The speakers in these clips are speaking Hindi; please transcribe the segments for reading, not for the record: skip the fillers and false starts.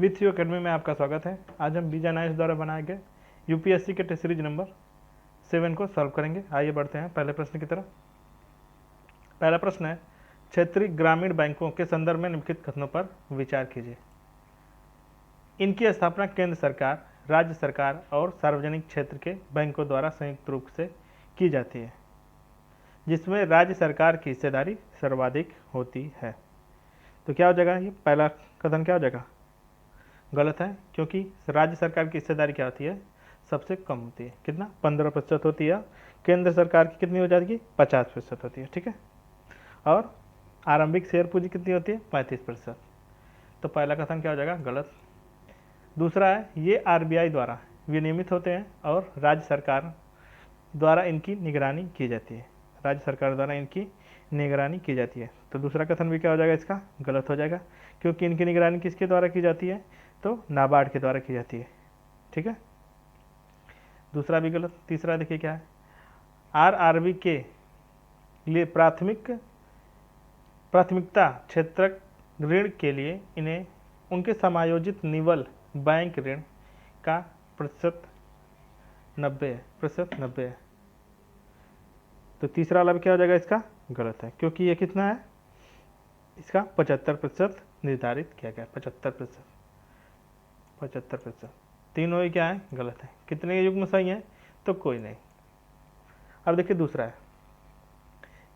विथ यू अकेडमी में आपका स्वागत है। आज हम बीजा नाइस द्वारा बनाए गए यूपीएससी के टेस्ट सीरीज नंबर 7 को सॉल्व करेंगे। आइए बढ़ते हैं पहले प्रश्न की तरफ। पहला प्रश्न है, क्षेत्रीय ग्रामीण बैंकों के संदर्भ में निम्नलिखित कथनों पर विचार कीजिए। इनकी स्थापना केंद्र सरकार, राज्य सरकार और सार्वजनिक क्षेत्र के बैंकों द्वारा संयुक्त रूप से की जाती है, जिसमें राज्य सरकार की हिस्सेदारी सर्वाधिक होती है। तो क्या हो जाएगा, ये पहला कथन क्या हो जाएगा? गलत है, क्योंकि राज्य सरकार की हिस्सेदारी क्या होती है? सबसे कम होती है। कितना? 15% होती है। केंद्र सरकार की कितनी हो जाएगी? 50% होती है। ठीक है। और आरंभिक शेयर पूंजी कितनी होती है? 35%। तो पहला कथन क्या हो जाएगा? गलत। दूसरा है, ये आरबीआई द्वारा विनियमित होते हैं और राज्य सरकार द्वारा इनकी निगरानी की जाती है। राज्य सरकार द्वारा इनकी निगरानी की जाती है। तो दूसरा कथन भी क्या हो जाएगा? इसका गलत हो जाएगा, क्योंकि इनकी निगरानी किसके द्वारा की जाती है? तो नाबार्ड के द्वारा की जाती है। ठीक है, दूसरा भी गलत। तीसरा देखिए क्या है, आरआरबी के लिए प्राथमिकता क्षेत्रक ऋण के लिए इन्हें उनके समायोजित निवल बैंक ऋण का प्रतिशत 90 है। तो तीसरा वाला भी क्या हो जाएगा? इसका गलत है, क्योंकि ये कितना है? इसका 75% निर्धारित किया गया। 75%। तीनों ही क्या है? गलत है। कितने युग्म सही है? तो कोई नहीं। अब देखिए दूसरा है,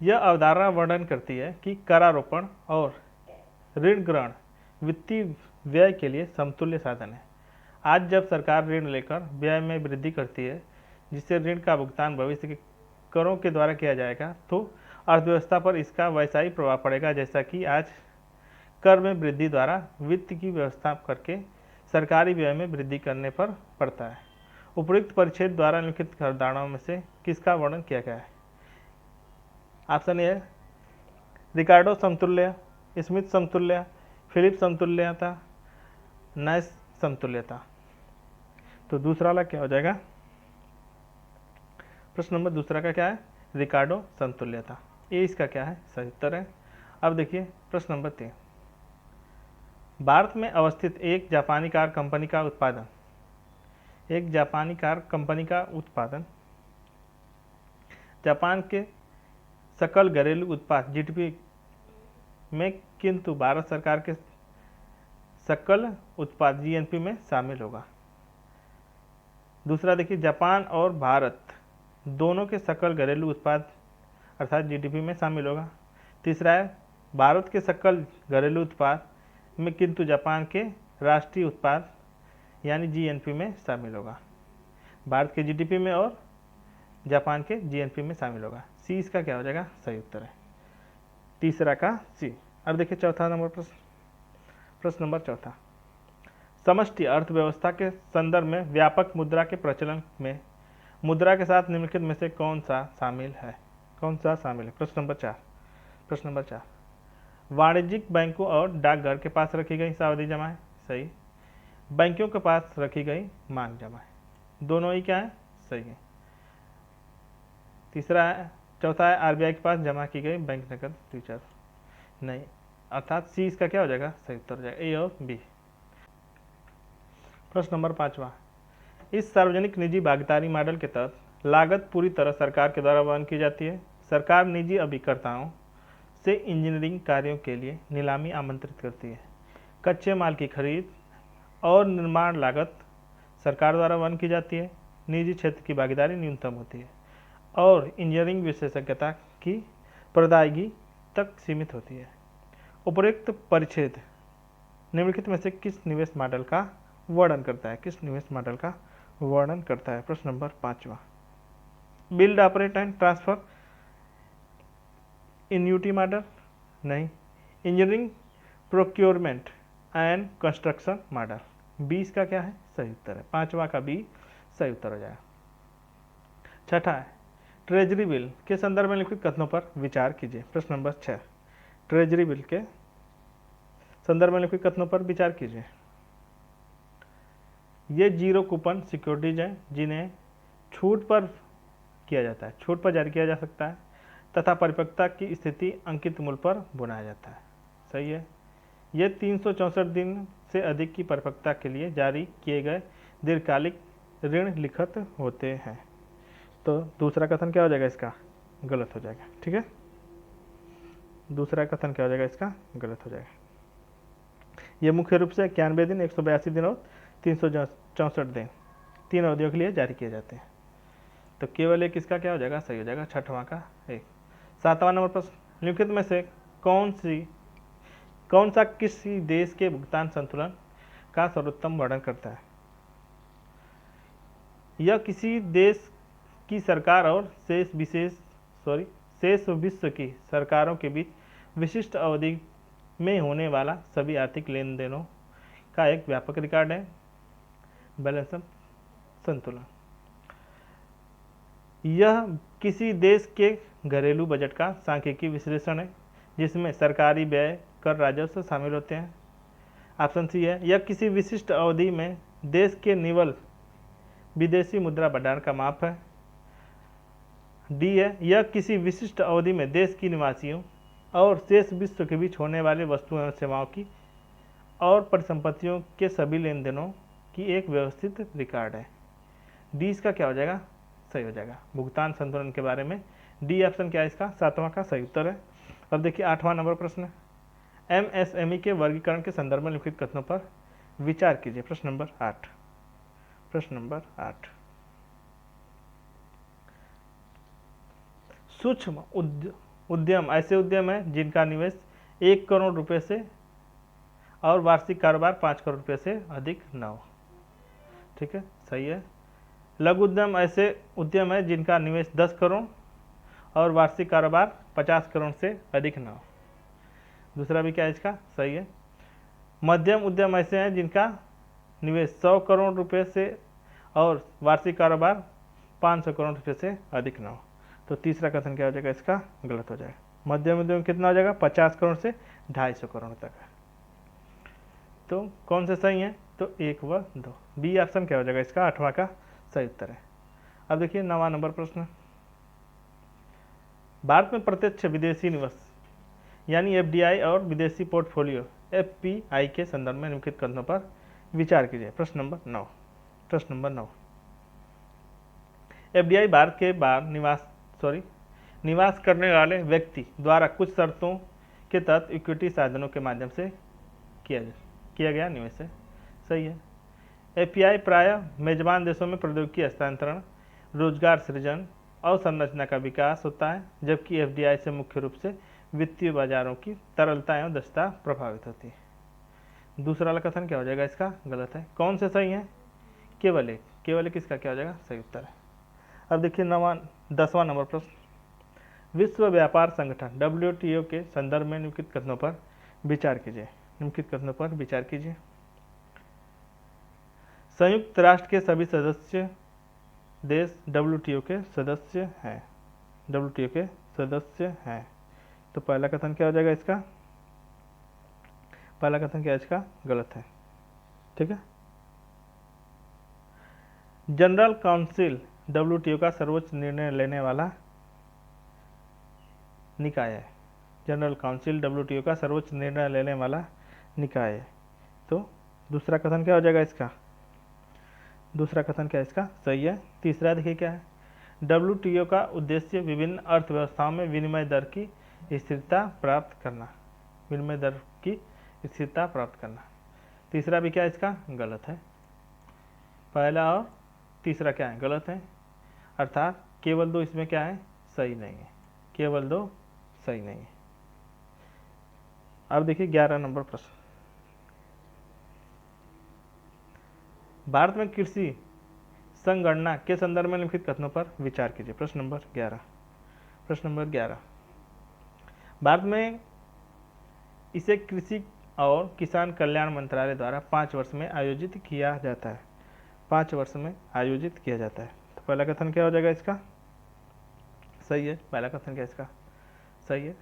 यह अवधारणा वर्णन करती है कि करारोपण और ऋण ग्रहण वित्तीय व्यय के लिए समतुल्य साधन है। आज जब सरकार ऋण लेकर व्यय में वृद्धि करती है, जिससे ऋण का भुगतान भविष्य के करों के द्वारा किया जाएगा, तो अर्थव्यवस्था पर इसका वैसा ही प्रभाव पड़ेगा जैसा कि आज कर में वृद्धि द्वारा वित्त की व्यवस्था करके सरकारी व्यय में वृद्धि करने पर पड़ता है। उपयुक्त परिच्छेद द्वारा निम्नलिखित अवधारणाओं में से किसका वर्णन किया गया है? ऑप्शन ए है रिकार्डो समतुल्य, स्मिथ समतुल्य, फिलिप समतुल्यता, नैश समतुल्यता। तो दूसरा वाला क्या हो जाएगा? प्रश्न नंबर दूसरा का क्या है? रिकार्डो समतुल्यता। ये इसका क्या है? सही उत्तर है। अब देखिए प्रश्न नंबर 3, भारत में अवस्थित एक जापानी कार कंपनी का उत्पादन जापान के सकल घरेलू उत्पाद जीडीपी में, किंतु भारत सरकार के सकल उत्पाद जीएनपी में शामिल होगा। दूसरा देखिए, जापान और भारत दोनों के सकल घरेलू उत्पाद अर्थात जीडीपी में शामिल होगा। तीसरा है, भारत के सकल घरेलू उत्पाद में किंतु जापान के राष्ट्रीय उत्पाद यानी जीएनपी में शामिल होगा। भारत के जीडीपी में और जापान के जीएनपी में शामिल होगा। सी इसका क्या हो जाएगा? सही उत्तर है, तीसरा का सी। अब देखिए चौथा नंबर प्रश्न नंबर चौथा, समष्टि अर्थव्यवस्था के संदर्भ में व्यापक मुद्रा के प्रचलन में मुद्रा के साथ निम्नलिखित में से कौन सा शामिल है? प्रश्न नंबर 4, वाणिज्यिक बैंकों और डाकघर के पास रखी गई सावधि जमाएं सही, बैंकों के पास रखी गई मांग जमाएं दोनों ही क्या है? सही है। चौथा है, आरबीआई के पास जमा की गई बैंक नकद फ्यूचर नहीं, अर्थात सी इसका क्या हो जाएगा? सही उत्तर हो जाएगा, ए और बी। प्रश्न नंबर 5, इस सार्वजनिक निजी भागीदारी मॉडल के तहत लागत पूरी तरह सरकार के द्वारा वहन की जाती है। सरकार निजी अभिकर्ताओं से इंजीनियरिंग कार्यों के लिए नीलामी आमंत्रित करती है। कच्चे माल की खरीद और निर्माण लागत सरकार द्वारा वहन की जाती है। निजी क्षेत्र की भागीदारी न्यूनतम होती है और इंजीनियरिंग विशेषज्ञता की प्रदायगी तक सीमित होती है। उपरोक्त परिच्छेद निम्नलिखित में से किस निवेश मॉडल का वर्णन करता है? प्रश्न number 5, build operate and transfer annuity model नहीं, engineering procurement and construction model. B इसका क्या है? सही उत्तर है, 5वां का बी सही उत्तर हो जाएगा। छठा है, ट्रेजरी बिल के संदर्भ में लिखित कथनों पर विचार कीजिए। प्रश्न नंबर 6, ट्रेजरी बिल के संदर्भ में लिखित कथनों पर विचार कीजिए। ये जीरो कूपन सिक्योरिटीज हैं जिन्हें छूट पर जारी किया जा सकता है तथा परिपक्वता की स्थिति अंकित मूल्य पर बुनाया जाता है। सही है। ये 364 दिन से अधिक की परिपक्वता के लिए जारी किए गए दीर्घकालिक ऋण लिखित होते हैं। तो दूसरा कथन क्या हो जाएगा इसका? गलत हो जाएगा। ठीक है, दूसरा कथन क्या हो जाएगा इसका? गलत हो जाएगा। ये मुख्य रूप से 91 दिन, 182 दिन और 364 दिन 3 अवधियों के लिए जारी किए जाते हैं। तो केवल एक इसका क्या हो जाएगा? सही हो जाएगा, छठवां का एक। 7वां नंबर प्रश्न, निम्नलिखित में से कौन सा किसी देश के भुगतान संतुलन का सर्वोत्तम वर्णन करता है? यह किसी देश की सरकार और शेष विश्व की सरकारों के बीच विशिष्ट अवधि में होने वाला सभी आर्थिक लेन देनों का एक व्यापक रिकॉर्ड है। बैलेंस संतुलन यह किसी देश के घरेलू बजट का सांख्यिकी विश्लेषण है जिसमें सरकारी व्यय, कर, राजस्व शामिल होते हैं। ऑप्शन सी है, यह किसी विशिष्ट अवधि में देश के निवल विदेशी मुद्रा भंडार का माप है। डी है, यह किसी विशिष्ट अवधि में देश की निवासियों और शेष विश्व के बीच होने वाले वस्तुओं एवं सेवाओं की और परिसंपत्तियों के सभी लेन देनों की एक व्यवस्थित रिकॉर्ड है। डी इसका क्या हो जाएगा? सही हो जाएगा। भुगतान संतुलन के बारे में डी ऑप्शन क्या है इसका? 7वां का सही उत्तर है। अब देखिए 8वां नंबर प्रश्न है, एमएसएमई के वर्गीकरण के संदर्भ में लिखित कथनों पर विचार कीजिए। प्रश्न नंबर 8। सूक्ष्म उद्यम ऐसे उद्यम है जिनका निवेश 1 करोड़ रुपए से और वार्षिक कारोबार 5 करोड़ रुपए से अधिक न हो। ठीक है, सही है। लघु उद्यम ऐसे उद्यम है जिनका निवेश 10 करोड़ और वार्षिक कारोबार 50 करोड़ से अधिक न हो। दूसरा भी क्या है इसका? सही है। मध्यम उद्यम ऐसे हैं जिनका निवेश 100 करोड़ रुपए से और वार्षिक कारोबार 500 करोड़ रुपए से अधिक न हो। तो तीसरा कथन क्या हो जाएगा इसका? गलत हो जाएगा। मध्यम उद्यम कितना हो जाएगा? 50 करोड़ से 250 करोड़ तक है। तो कौन से सही है? तो 1 व 2, बी ऑप्शन क्या हो जाएगा इसका? 8वां का सही उत्तर है। अब देखिए 9वां नंबर प्रश्न, भारत में प्रत्यक्ष विदेशी निवेश यानी एफडीआई और विदेशी पोर्टफोलियो एफपीआई के संदर्भ में निम्नलिखित कथनों पर विचार कीजिए। प्रश्न नंबर 9। एफडीआई भारत के बाहर निवास करने वाले व्यक्ति द्वारा कुछ शर्तों के तहत इक्विटी साधनों के माध्यम से किया गया निवेश है। सही है। एफपीआई प्रायः मेजबान देशों में प्रौद्योगिकी हस्तांतरण, रोजगार सृजन और संरचना का विकास होता है, जबकि एफडीआई से मुख्य रूप से वित्तीय बाजारों की तरलता एवं दक्षता प्रभावित होती है। दूसरा वाला कथन क्या हो जाएगा इसका? गलत है। कौन से सही है? केवल एक इसका क्या हो जाएगा? सही उत्तर है। अब देखिए 10वां नंबर प्रश्न, विश्व व्यापार संगठन WTO के संदर्भ में निम्नलिखित कथनों पर विचार कीजिए। संयुक्त राष्ट्र के सभी सदस्य देश WTO के सदस्य हैं। तो पहला कथन क्या हो जाएगा इसका? पहला कथन क्या है इसका? गलत है। ठीक है। जनरल काउंसिल WTO का सर्वोच्च निर्णय लेने वाला निकाय है। जनरल काउंसिल WTO का सर्वोच्च निर्णय लेने वाला निकाय है। तो दूसरा कथन क्या हो जाएगा इसका? दूसरा कथन क्या है इसका? सही है। तीसरा देखिए क्या है, WTO का उद्देश्य विभिन्न अर्थव्यवस्थाओं में विनिमय दर की स्थिरता प्राप्त करना। तीसरा भी क्या है इसका? गलत है। पहला और तीसरा क्या है? गलत है। अर्थात केवल 2 इसमें क्या है? सही नहीं है। केवल 2 सही नहीं है। अब देखिए 11 नंबर प्रश्न, भारत में कृषि संगणना के संदर्भ में निम्नलिखित कथनों पर विचार कीजिए। प्रश्न नंबर 11। भारत में इसे कृषि और किसान कल्याण मंत्रालय द्वारा 5 वर्ष में आयोजित किया जाता है। तो पहला कथन क्या हो जाएगा इसका? सही है। पहला कथन क्या इसका? सही है।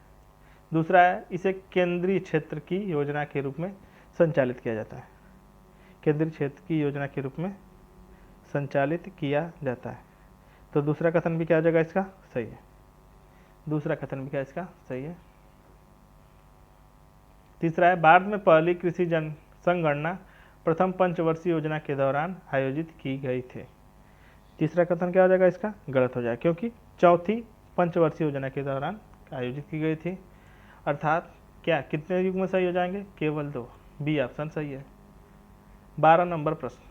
दूसरा है, इसे केंद्रीय क्षेत्र की योजना के रूप में संचालित किया जाता है। तो दूसरा कथन भी क्या हो जाएगा इसका? सही है। तीसरा है, भारत में पहली कृषि जन संगणना प्रथम पंचवर्षीय योजना के दौरान आयोजित की गई थी। तीसरा कथन क्या हो जाएगा इसका? गलत हो जाएगा, क्योंकि चौथी पंचवर्षीय योजना के दौरान आयोजित की गई थी। अर्थात क्या कितने युग्म सही हो जाएंगे? केवल 2। बी ऑप्शन सही है। 12 नंबर प्रश्न,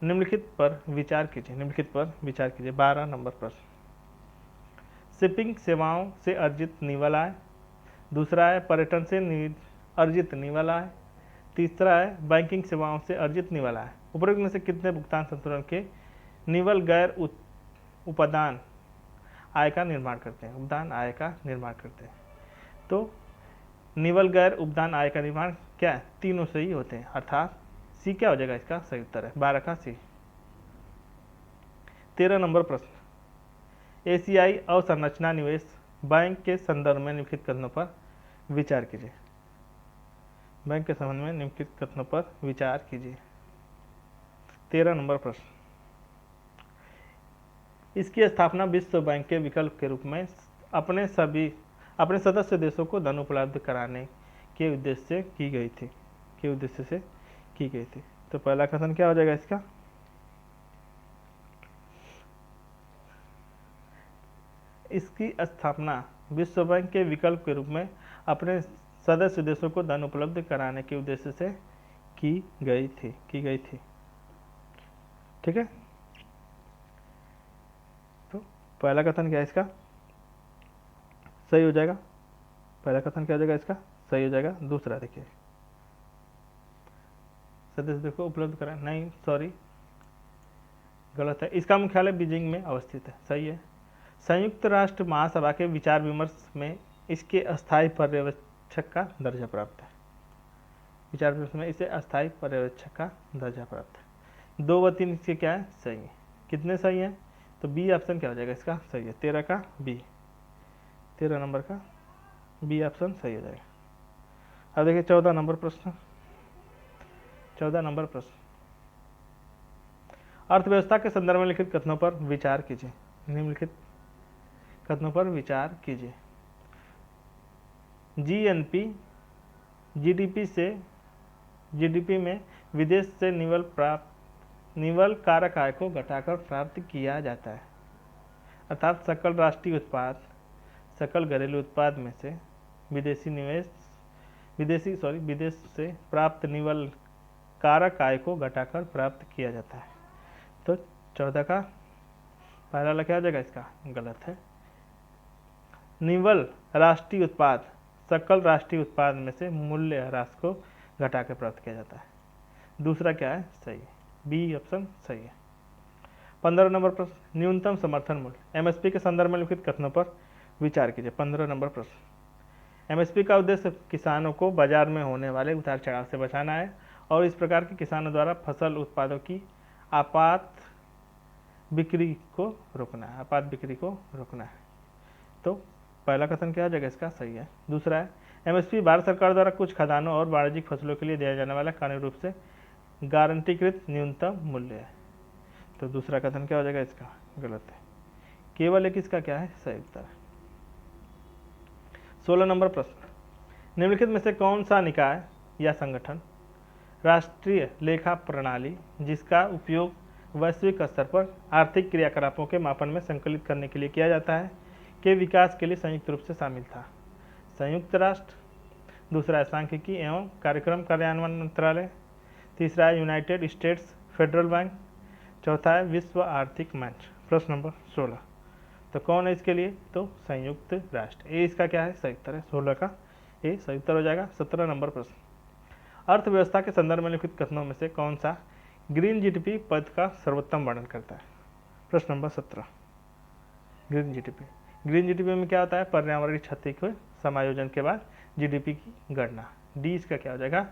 निम्नलिखित पर विचार कीजिए। निम्नलिखित पर विचार कीजिए। 12 नंबर प्रश्न, शिपिंग सेवाओं से अर्जित निवल आय। दूसरा है पर्यटन से अर्जित निवल आय। तीसरा है बैंकिंग सेवाओं से अर्जित निवल आय। उपरोक्त में से कितने भुगतान संतुलन के निवल गैर उपादान आय का निर्माण करते हैं? उपदान आय का निर्माण करते हैं। तो निवल गैर उपदान आय का निर्माण क्या है? तीनों से ही होते हैं। अर्थात सी क्या हो जाएगा इसका सही उत्तर है? 12 का सी। 13 नंबर प्रश्न, एशियाई अवसंरचना निवेश बैंक के संदर्भ में निम्नलिखित कथनों पर विचार कीजिए। बैंक के संबंध में निम्नलिखित कथनों पर विचार कीजिए। 13 नंबर प्रश्न, इसकी स्थापना विश्व बैंक के विकल्प के रूप में अपने सदस्य देशों को धन उपलब्ध कराने के उद्देश्य से की गई थी। तो पहला कथन क्या हो जाएगा इसका? इसकी स्थापना विश्व बैंक के विकल्प के रूप में अपने सदस्य देशों को धन उपलब्ध कराने के उद्देश्य से की गई थी। ठीक है, तो पहला कथन क्या है इसका? सही हो जाएगा। पहला कथन क्या हो जाएगा इसका? सही हो जाएगा। दूसरा देखिए, सदस्य को उपलब्ध करा, नहीं सॉरी गलत है। इसका मुख्यालय बीजिंग में अवस्थित है। सही है। संयुक्त राष्ट्र महासभा के विचार विमर्श में इसके अस्थायी पर्यवेक्षक का दर्जा प्राप्त है। विचार विमर्श में इसे अस्थायी पर्यवेक्षक का दर्जा प्राप्त है। 2 व 3 इसके क्या है? सही है। कितने सही है? तो बी ऑप्शन क्या हो जाएगा इसका? सही है। 13 का बी, 13 नंबर का बी ऑप्शन सही हो जाएगा। अब देखिए 14 नंबर प्रश्न, 14 नंबर प्रश्न, अर्थव्यवस्था के संदर्भ में लिखित कथनों पर विचार कीजिए। निम्नलिखित कथनों पर विचार कीजिए। जीएनपी जीडीपी में विदेश से निवल कारक आय को घटाकर प्राप्त किया जाता है। अर्थात सकल राष्ट्रीय उत्पाद, सकल घरेलू उत्पाद में से विदेश से प्राप्त निवल कारक आय को घटाकर प्राप्त किया जाता है। तो 14 का पहला वाला क्या हो जाएगा इसका? गलत है। निवल राष्ट्रीय उत्पाद सकल राष्ट्रीय उत्पाद में से मूल्य ह्रास को घटाकर प्राप्त किया जाता है। दूसरा क्या है? सही है। बी ऑप्शन सही है। 15 नंबर प्रश्न, न्यूनतम समर्थन मूल्य एमएसपी के संदर्भ में लिखित कथनों पर विचार कीजिए। 15 नंबर प्रश्न, एमएसपी का उद्देश्य किसानों को बाजार में होने वाले उतार चढ़ाव से बचाना है और इस प्रकार के किसानों द्वारा फसल उत्पादों की आपात बिक्री को रोकना है। तो पहला कथन क्या हो जाएगा इसका? सही है। दूसरा है, एमएसपी भारत सरकार द्वारा कुछ खाद्यान्नों और वाणिज्यिक फसलों के लिए दिया जाने वाला कानूनी रूप से गारंटीकृत न्यूनतम मूल्य है। तो दूसरा कथन क्या हो जाएगा इसका? गलत है। केवल एक इसका क्या है? सही उत्तर है। 16 नंबर प्रश्न, निम्नलिखित में से कौन सा निकाय या संगठन राष्ट्रीय लेखा प्रणाली जिसका उपयोग वैश्विक स्तर पर आर्थिक क्रियाकलापों के मापन में संकलित करने के लिए किया जाता है के विकास के लिए संयुक्त रूप से शामिल था? संयुक्त राष्ट्र, दूसरा है सांख्यिकी एवं कार्यक्रम कार्यान्वयन मंत्रालय, तीसरा है यूनाइटेड स्टेट्स फेडरल बैंक, चौथा है विश्व आर्थिक मंच। प्रश्न नंबर 16, तो कौन है इसके लिए? तो संयुक्त राष्ट्र। ए इसका क्या है? सही उत्तर है। 16 का ए सही उत्तर हो जाएगा। 17 नंबर प्रश्न, अर्थव्यवस्था के संदर्भ में लिखित कथनों में से कौन सा ग्रीन जीडीपी पद का सर्वोत्तम वर्णन करता है? प्रश्न नंबर 17, ग्रीन जीडीपी में क्या होता है? पर्यावरणीय क्षति के समायोजन के बाद जीडीपी की गणना। डी इसका क्या हो जाएगा?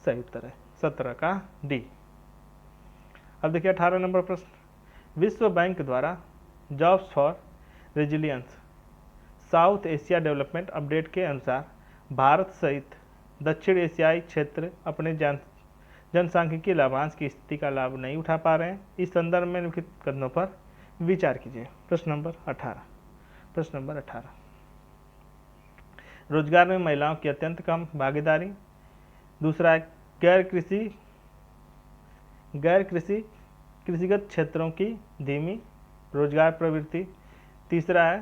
सही उत्तर है। 17 का डी। अब देखिए 18 नंबर प्रश्न, विश्व बैंक द्वारा jobs for resilience south Asia development update के अनुसार भारत सहित दक्षिण एशियाई क्षेत्र अपने जनसांख्यिकीय लाभांश की स्थिति का लाभ नहीं उठा पा रहे हैं। इस संदर्भ में निम्नलिखित कथनों पर विचार कीजिए। प्रश्न नंबर 18, रोजगार में महिलाओं की अत्यंत कम भागीदारी, दूसरा है गैर कृषिगत क्षेत्रों की धीमी रोजगार प्रवृत्ति। तीसरा है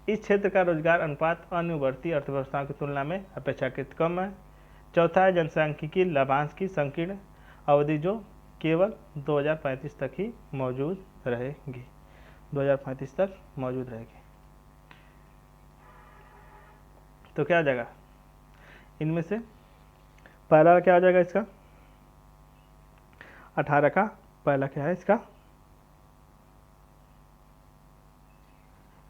इस क्षेत्र का रोजगार अनुपात अन्य उभरती अर्थव्यवस्थाओं की तुलना में अपेक्षाकृत कम है। चौथा है जनसांख्यिकी लाभांश की संकीर्ण अवधि जो केवल 2035 तक ही मौजूद रहेगी। 2035 तक मौजूद रहेगी। तो क्या आ जाएगा इनमें से? पहला क्या आ जाएगा इसका? 18 का पहला क्या है इसका?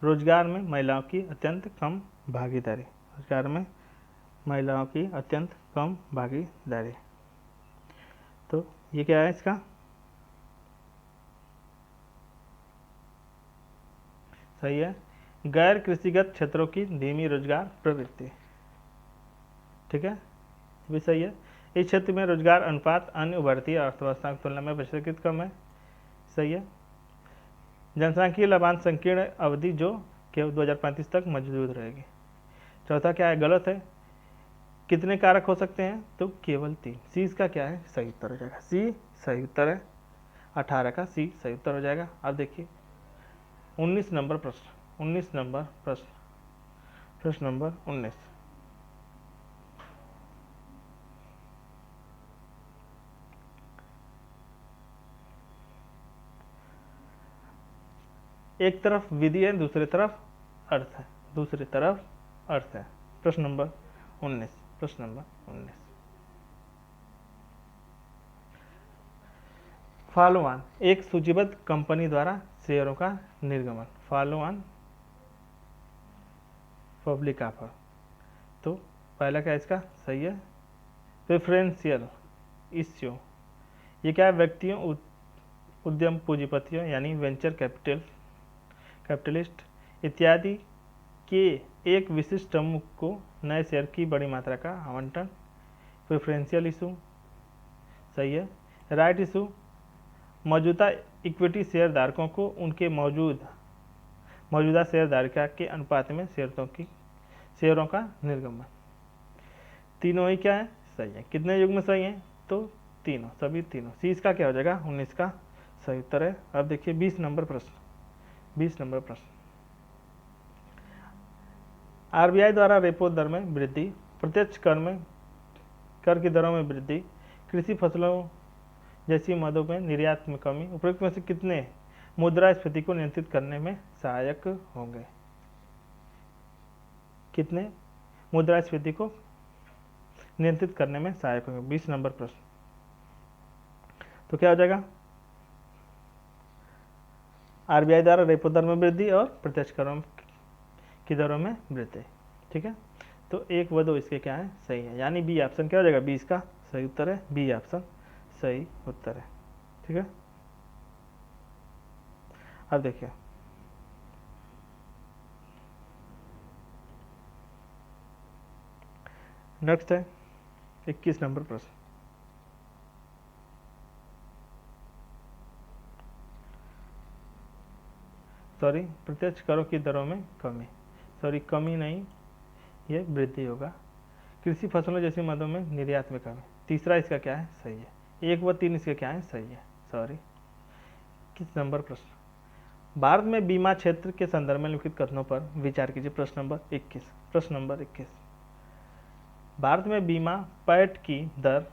रोजगार में महिलाओं की अत्यंत कम भागीदारी। रोजगार में महिलाओं की अत्यंत कम भागीदारी। तो ये क्या है इसका? सही है, गैर कृषिगत क्षेत्रों की धीमी रोजगार प्रवृत्ति। ठीक है, भी सही है। इस क्षेत्र में रोजगार अनुपात अन्य उभरती अर्थव्यवस्था की तुलना में अपेक्षाकृत कम है। सही है। जनसांख्यिकीय लाभांश संकीर्ण अवधि जो केवल 2035 तक मौजूद रहेगी। चौथा क्या है? गलत है। कितने कारक हो सकते हैं? तो केवल 3। सी इसका क्या है? सही उत्तर हो जाएगा। सी सही उत्तर है। 18 का सी सही उत्तर हो जाएगा। अब देखिए 19 नंबर प्रश्न। 19 नंबर प्रश्न, प्रश्न नंबर 19। एक तरफ विधि है, दूसरी तरफ अर्थ है। दूसरी तरफ अर्थ है। प्रश्न नंबर 19। प्रश्न नंबर 19। फॉलो ऑन एक सूचीबद्ध कंपनी द्वारा शेयरों का निर्गमन। Follow on public offer. तो पहला क्या इसका? सही है। प्रेफरेंशियल इश्यू, ये क्या है? व्यक्तियों, उद्यम पूंजीपतियों यानी वेंचर कैपिटलिस्ट इत्यादि के एक विशिष्ट समूह को नए शेयर की बड़ी मात्रा का आवंटन। प्रेफरेंशियल इशू सही है। राइट इशू, मौजूदा इक्विटी शेयरधारकों को उनके मौजूदा शेयरधारिता के अनुपात में शेयरों का निर्गमन। तीनों ही क्या है? सही है। कितने युग में सही है? तो तीनों, सभी तीनों। सी इसका क्या हो जाएगा? 19 का सही उत्तर है। अब देखिए 20 नंबर प्रश्न। 20 नंबर प्रश्न, आरबीआई द्वारा रेपो दर में वृद्धि, प्रत्यक्ष कर की दरों में वृद्धि, कृषि फसलों जैसी मदों में निर्यात में कमी, उपरोक्त में से कितने मुद्रास्फीति को नियंत्रित करने में सहायक होंगे? कितने मुद्रास्फीति को नियंत्रित करने में सहायक होंगे? 20 नंबर प्रश्न। तो क्या हो जाएगा? आरबीआई द्वारा रेपो दर में वृद्धि और प्रत्यक्ष करों की दरों में वृद्धि। ठीक है, तो 1 व 2 इसके क्या है? सही है। यानी बी ऑप्शन क्या हो जाएगा? 20 का सही उत्तर है। बी ऑप्शन सही उत्तर है। ठीक है, अब देखिए नेक्स्ट है 21 नंबर प्रश्न। सॉरी, प्रत्यक्ष करों की दरों में कमी। सॉरी, कमी नहीं, ये वृद्धि होगा। कृषि फसलों जैसी मदों में निर्यात में कमी। तीसरा इसका क्या है? सही है। 1 व 3 इसके क्या है? सही है। सॉरी, किस नंबर प्रश्न? भारत में बीमा क्षेत्र के संदर्भ में लिखित कथनों पर विचार कीजिए। प्रश्न नंबर 21। प्रश्न नंबर 21, भारत में बीमा पैठ की दर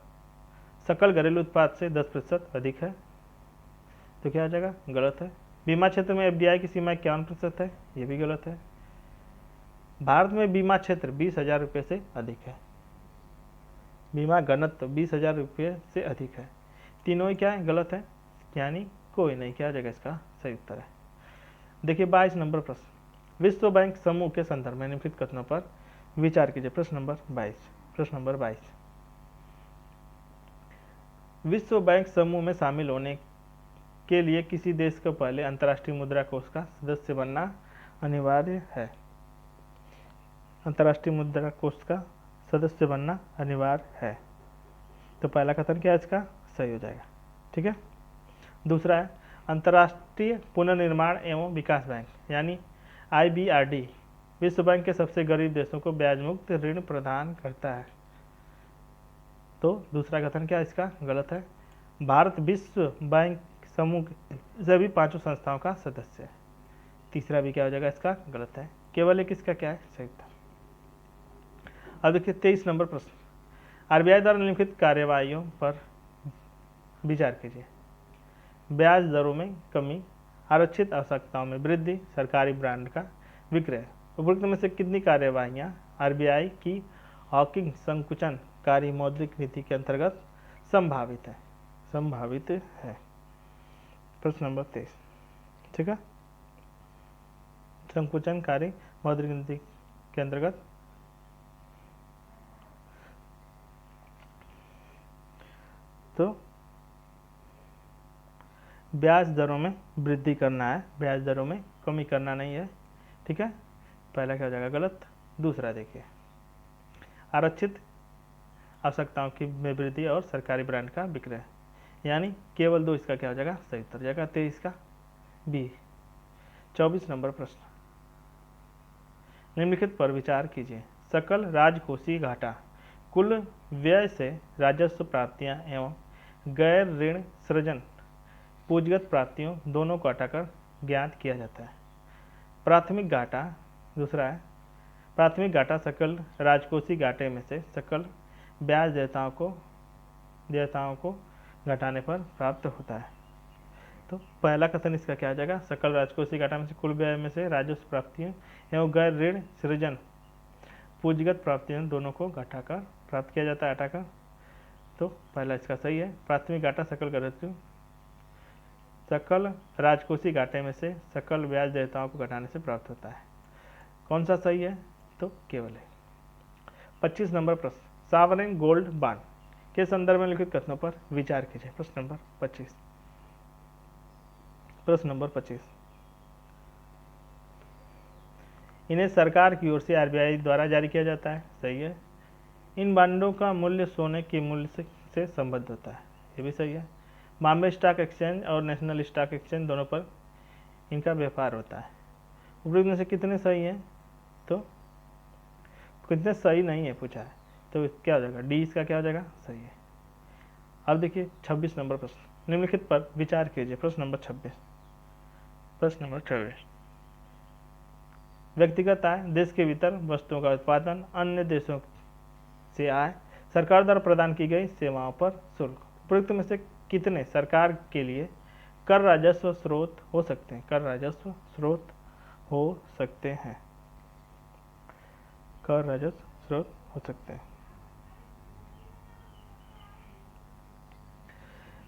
सकल घरेलू उत्पाद से 10% अधिक है। तो क्या आ जाएगा? गलत है। बीमा क्षेत्र में एफडीआई की सीमा 51% है। ये भी गलत है। भारत में बीमा क्षेत्र 20,000 रुपये से अधिक है। बीमा घनत्व 20,000 रुपये से अधिक है। तीनों ही क्या है? गलत है, यानी कोई नहीं। क्या आ जाएगा इसका? सही उत्तर है। देखिए 22 नंबर प्रश्न, विश्व बैंक समूह के संदर्भ में निम्नलिखित कथनों पर विचार कीजिए। प्रश्न नंबर 22। प्रश्न नंबर 22, विश्व बैंक समूह में शामिल होने के लिए किसी देश को पहले अंतर्राष्ट्रीय मुद्रा कोष का सदस्य बनना अनिवार्य है। अंतर्राष्ट्रीय मुद्रा कोष का सदस्य बनना अनिवार्य है। तो पहला कथन क्या है इसका? सही हो जाएगा। ठीक है, दूसरा है अंतर्राष्ट्रीय पुनर्निर्माण एवं विकास बैंक यानी IBRD विश्व बैंक के सबसे गरीब देशों को ब्याज मुक्त ऋण प्रदान करता है। तो दूसरा कथन क्या इसका गलत है। भारत विश्व बैंक समूह के सभी 5 संस्थाओं का सदस्य है। तीसरा भी क्या हो जाएगा इसका गलत है। केवल एक इसका क्या है सही उत्तर। अब देखिए 23 नंबर प्रश्न, आरबीआई द्वारा निम्नलिखित कार्यवाहियों पर विचार कीजिए। ब्याज दरों में कमी, आरक्षित आवश्यकताओं में वृद्धि, सरकारी ब्रांड का विक्रय। उपरोक्त में से कितनी कार्यवाहियां आरबीआई की हॉकिंग संकुचनकारी मौद्रिक नीति के अंतर्गत संभावित है? संभावित है। प्रश्न नंबर 23, ठीक है। संकुचनकारी मौद्रिक नीति के अंतर्गत तो ब्याज दरों में वृद्धि करना है, ब्याज दरों में कमी करना नहीं है, ठीक है। पहला क्या हो जाएगा गलत। दूसरा देखिए, आरक्षित आवश्यकताओं की में वृद्धि और सरकारी ब्रांड का विक्रय, यानी केवल 2 इसका क्या हो जाएगा सही उत्तर जाएगा। 23 का बी। 24 नंबर प्रश्न, निम्नलिखित पर विचार कीजिए। सकल राजकोषीय घाटा कुल व्यय से राजस्व प्राप्तियां एवं गैर ऋण सृजन पूंजीगत प्राप्तियों दोनों को हटाकर ज्ञात किया जाता है। प्राथमिक घाटा, दूसरा है प्राथमिक घाटा सकल राजकोषीय घाटे में से सकल ब्याज देयताओं को घटाने पर प्राप्त होता है। तो पहला कथन इसका क्या आ जाएगा, सकल राजकोषीय घाटा में से कुल व्यय में से राजस्व प्राप्तियों एवं गैर ऋण सृजन पूंजीगत प्राप्तियों दोनों को घटाकर प्राप्त किया जाता है, हटाकर। तो पहला इसका सही है। प्राथमिक घाटा सकल राजकोषीय घाटे में से सकल ब्याज देयताओं को घटाने से प्राप्त होता है। कौन सा सही है, तो केवल है। 25 नंबर प्रश्न, सावरेन गोल्ड बॉन्ड के संदर्भ में लिखित कथनों पर विचार कीजिए। प्रश्न नंबर 25, प्रश्न नंबर 25, इन्हें सरकार की ओर से आरबीआई द्वारा जारी किया जाता है, सही है। इन बॉन्डों का मूल्य सोने के मूल्य से संबद्ध होता है, ये भी सही है। बॉम्बे स्टॉक एक्सचेंज और नेशनल स्टॉक एक्सचेंज दोनों पर इनका व्यापार होता है। उपरोक्त में से कितने सही हैं, तो कितने सही नहीं है पूछा है, तो क्या हो जाएगा डी इसका क्या हो जाएगा सही है। अब देखिए 26 नंबर प्रश्न, निम्नलिखित पर विचार कीजिए। प्रश्न नंबर 26, प्रश्न नंबर 26, व्यक्तिगत आय, देश के भीतर वस्तुओं का उत्पादन, अन्य देशों से आय, सरकार द्वारा प्रदान की गई सेवाओं पर शुल्क। उपरोक्त में से कितने सरकार के लिए कर राजस्व स्रोत हो सकते हैं? कर राजस्व स्रोत हो सकते हैं, कर राजस्व स्रोत हो सकते हैं।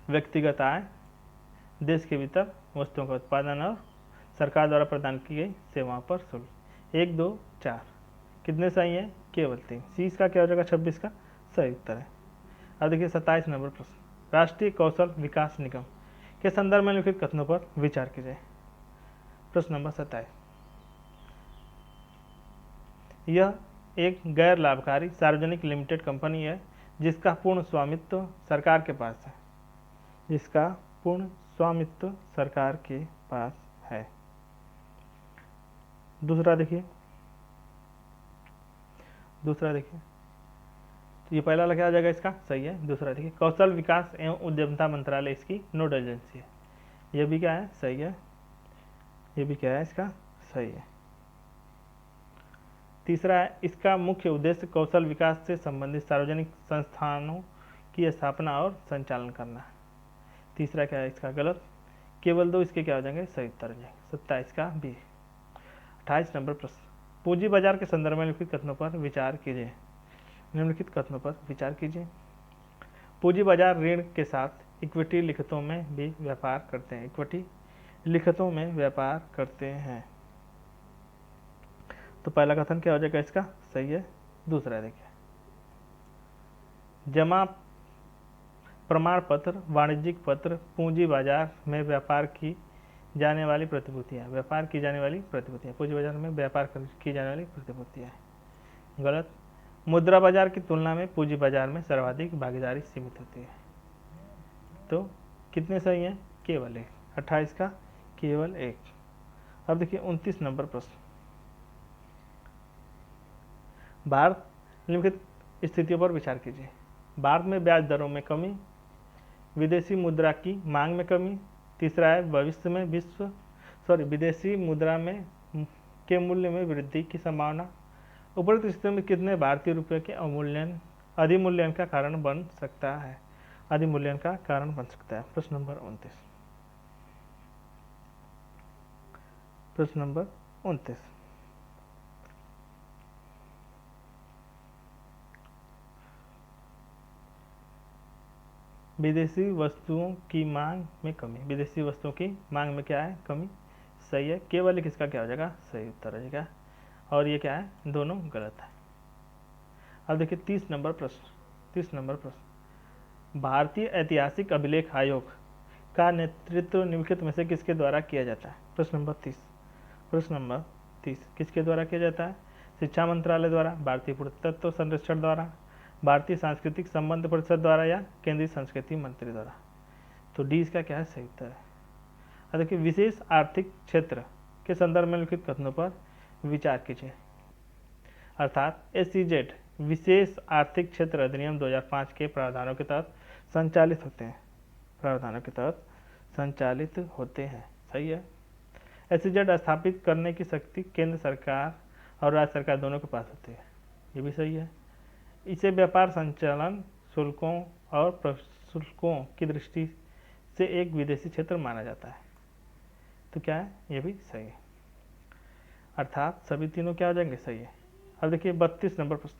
व्यक्तिगत आय, देश के भीतर वस्तुओं का उत्पादन और सरकार द्वारा प्रदान की गई सेवाओं पर शुल्क। 1, 2, 4 कितने सही हैं? केवल 3। सी इसका क्या हो जाएगा 26 का सही उत्तर है। अब देखिए 27 नंबर प्रश्न, राष्ट्रीय कौशल विकास निगम के संदर्भ में लिखित कथनों पर विचार कीजिए। प्रश्न नंबर 27, यह एक गैर लाभकारी सार्वजनिक लिमिटेड कंपनी है जिसका पूर्ण स्वामित्व सरकार के पास है, जिसका पूर्ण स्वामित्व सरकार के पास है। दूसरा देखिए तो ये पहला क्या आ जाएगा इसका सही है। दूसरा देखिए, कौशल विकास एवं उद्यमिता मंत्रालय इसकी नोडल एजेंसी है, ये भी क्या है सही है, ये भी क्या है इसका सही है। तीसरा है, इसका मुख्य उद्देश्य कौशल विकास से संबंधित सार्वजनिक संस्थानों की स्थापना और संचालन करना है। तीसरा क्या है इसका गलत, केवल 2 इसके क्या हो जाएंगे सही उत्तर हो जाएंगे। 27 का बी। 28 नंबर प्रश्न, पूंजी बाजार के संदर्भ में लिखित कथनों पर विचार कीजिए। निम्नलिखित कथनों पर विचार कीजिए। पूंजी बाजार ऋण के साथ इक्विटी लिखतों में भी व्यापार करते हैं, इक्विटी लिखतों में व्यापार करते हैं। तो पहला कथन क्या हो जाएगा इसका सही है। दूसरा देखिए, जमा प्रमाण पत्र, वाणिज्यिक पत्र पूंजी बाजार में व्यापार की जाने वाली प्रतिभूतियाँ, व्यापार की जाने वाली प्रतिभूतियाँ, पूंजी बाजार में व्यापार की जाने वाली प्रतिभूतियाँ। गलत, मुद्रा बाजार की तुलना में पूंजी बाजार में सर्वाधिक भागीदारी सीमित होती है। तो कितने सही हैं? केवल 1। 28 का केवल 1। अब देखिए 29 नंबर प्रश्न, भारत निम्नलिखित स्थितियों पर विचार कीजिए। भारत में ब्याज दरों में कमी, विदेशी मुद्रा की मांग में कमी, तीसरा है भविष्य में विदेशी मुद्रा में के मूल्य में वृद्धि की संभावना। उपरोक्त स्थिति में कितने भारतीय रुपये के अधिमूल्यन का कारण बन सकता है? अधिमूल्यन का कारण बन सकता है। प्रश्न नंबर 29। प्रश्न नंबर 29। विदेशी वस्तुओं की मांग में कमी, विदेशी वस्तुओं की मांग में क्या है? कमी। सही है। केवल किसका क्या हो जाएगा? सही उत्तर हो जाएगा। और ये क्या है? दोनों गलत है। अब देखिए 30 नंबर प्रश्न। भारतीय ऐतिहासिक अभिलेख आयोग का नेतृत्व निम्नलिखित में से किसके द्वारा किया जाता है? प्रश्न नंबर 30 किसके द्वारा किया जाता है? शिक्षा मंत्रालय द्वारा, भारतीय पुरातत्व सर्वेक्षण द्वारा, भारतीय सांस्कृतिक संबंध परिषद द्वारा या केंद्रीय संस्कृति मंत्री द्वारा। तो डी इसका क्या है? सही उत्तर है। अब देखिए विशेष आर्थिक क्षेत्र के संदर्भ में लिखित कथनों पर विचार कीजिए। अर्थात SEZ विशेष आर्थिक क्षेत्र अधिनियम 2005 के प्रावधानों के तहत संचालित होते हैं। सही है। SEZ स्थापित करने की शक्ति केंद्र सरकार और राज्य सरकार दोनों के पास होती है। ये भी सही है। इसे व्यापार संचालन, शुल्कों और प्रशुल्कों की दृष्टि से एक विदेशी क्षेत्र माना जाता है। तो क्या है? ये भी सही है। अर्थात सभी तीनों क्या हो जाएंगे? सही है। अब देखिए 32 नंबर प्रश्न।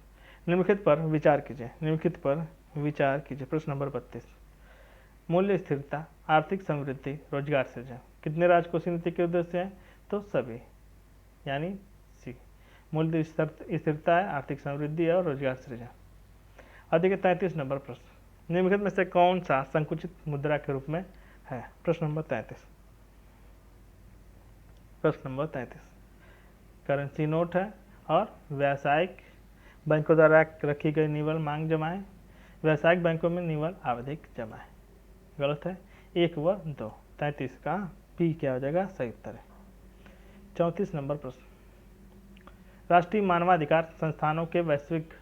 निम्नलिखित पर विचार कीजिए। प्रश्न नंबर 32। मूल्य स्थिरता, आर्थिक समृद्धि, रोजगार सृजन कितने राजकोषीय नीति के उद्देश्य हैं? तो सभी, यानी सी। मूल्य स्थिरता है, आर्थिक समृद्धि और रोजगार सृजन। अब देखिए 33 नंबर प्रश्न। निम्नलिखित में से कौन सा संकुचित मुद्रा के रूप में है? प्रश्न नंबर 33। करेंसी नोट है और व्यावसायिक बैंकों द्वारा रखी गई निवल मांग जमाएं, व्यावसायिक बैंकों में निवल आवधिक जमाएं। गलत है। 1 व 2। 33 का पी क्या हो जाएगा? सही उत्तर है। 34 नंबर प्रश्न। राष्ट्रीय मानवाधिकार संस्थानों के वैश्विक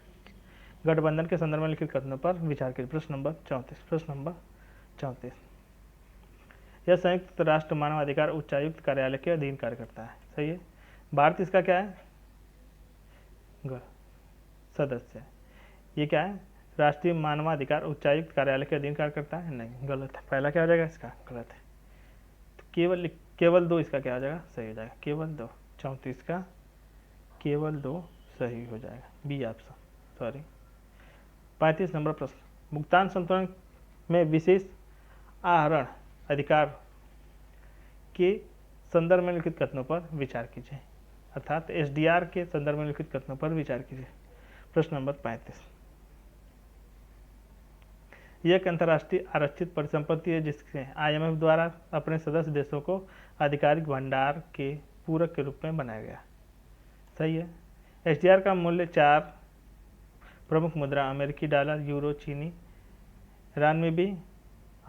गठबंधन के संदर्भ में लिखित कथनों पर विचार कीजिए। प्रश्न नंबर 34। यह संयुक्त राष्ट्र मानवाधिकार उच्चायुक्त कार्यालय के अधीन कार्य करता है। सही है। भारत इसका क्या है? सदस्य है। ये क्या है? राष्ट्रीय मानवाधिकार उच्चायुक्त कार्यालय के अधीन कार्य करता है? नहीं, गलत है। पहला क्या हो जाएगा? इसका गलत है। तो केवल 2 इसका क्या हो जाएगा? सही हो जाएगा। केवल 2। 34 का केवल 2 सही हो जाएगा। B option. सॉरी। 35 नंबर प्रश्न। भुगतान संतुलन में विशेष आहरण अधिकार के संदर्भ में लिखित कथनों पर विचार कीजिए। अर्थात SDR के संदर्भ में लिखित कथनों पर विचार कीजिए। प्रश्न नंबर 35। यह एक अंतर्राष्ट्रीय आरक्षित परिसंपत्ति है जिससे IMF द्वारा अपने सदस्य देशों को आधिकारिक भंडार के पूरक के रूप में बनाया गया। सही है। SDR का मूल्य 4 प्रमुख मुद्रा अमेरिकी डॉलर, यूरो, चीनी रानमीबी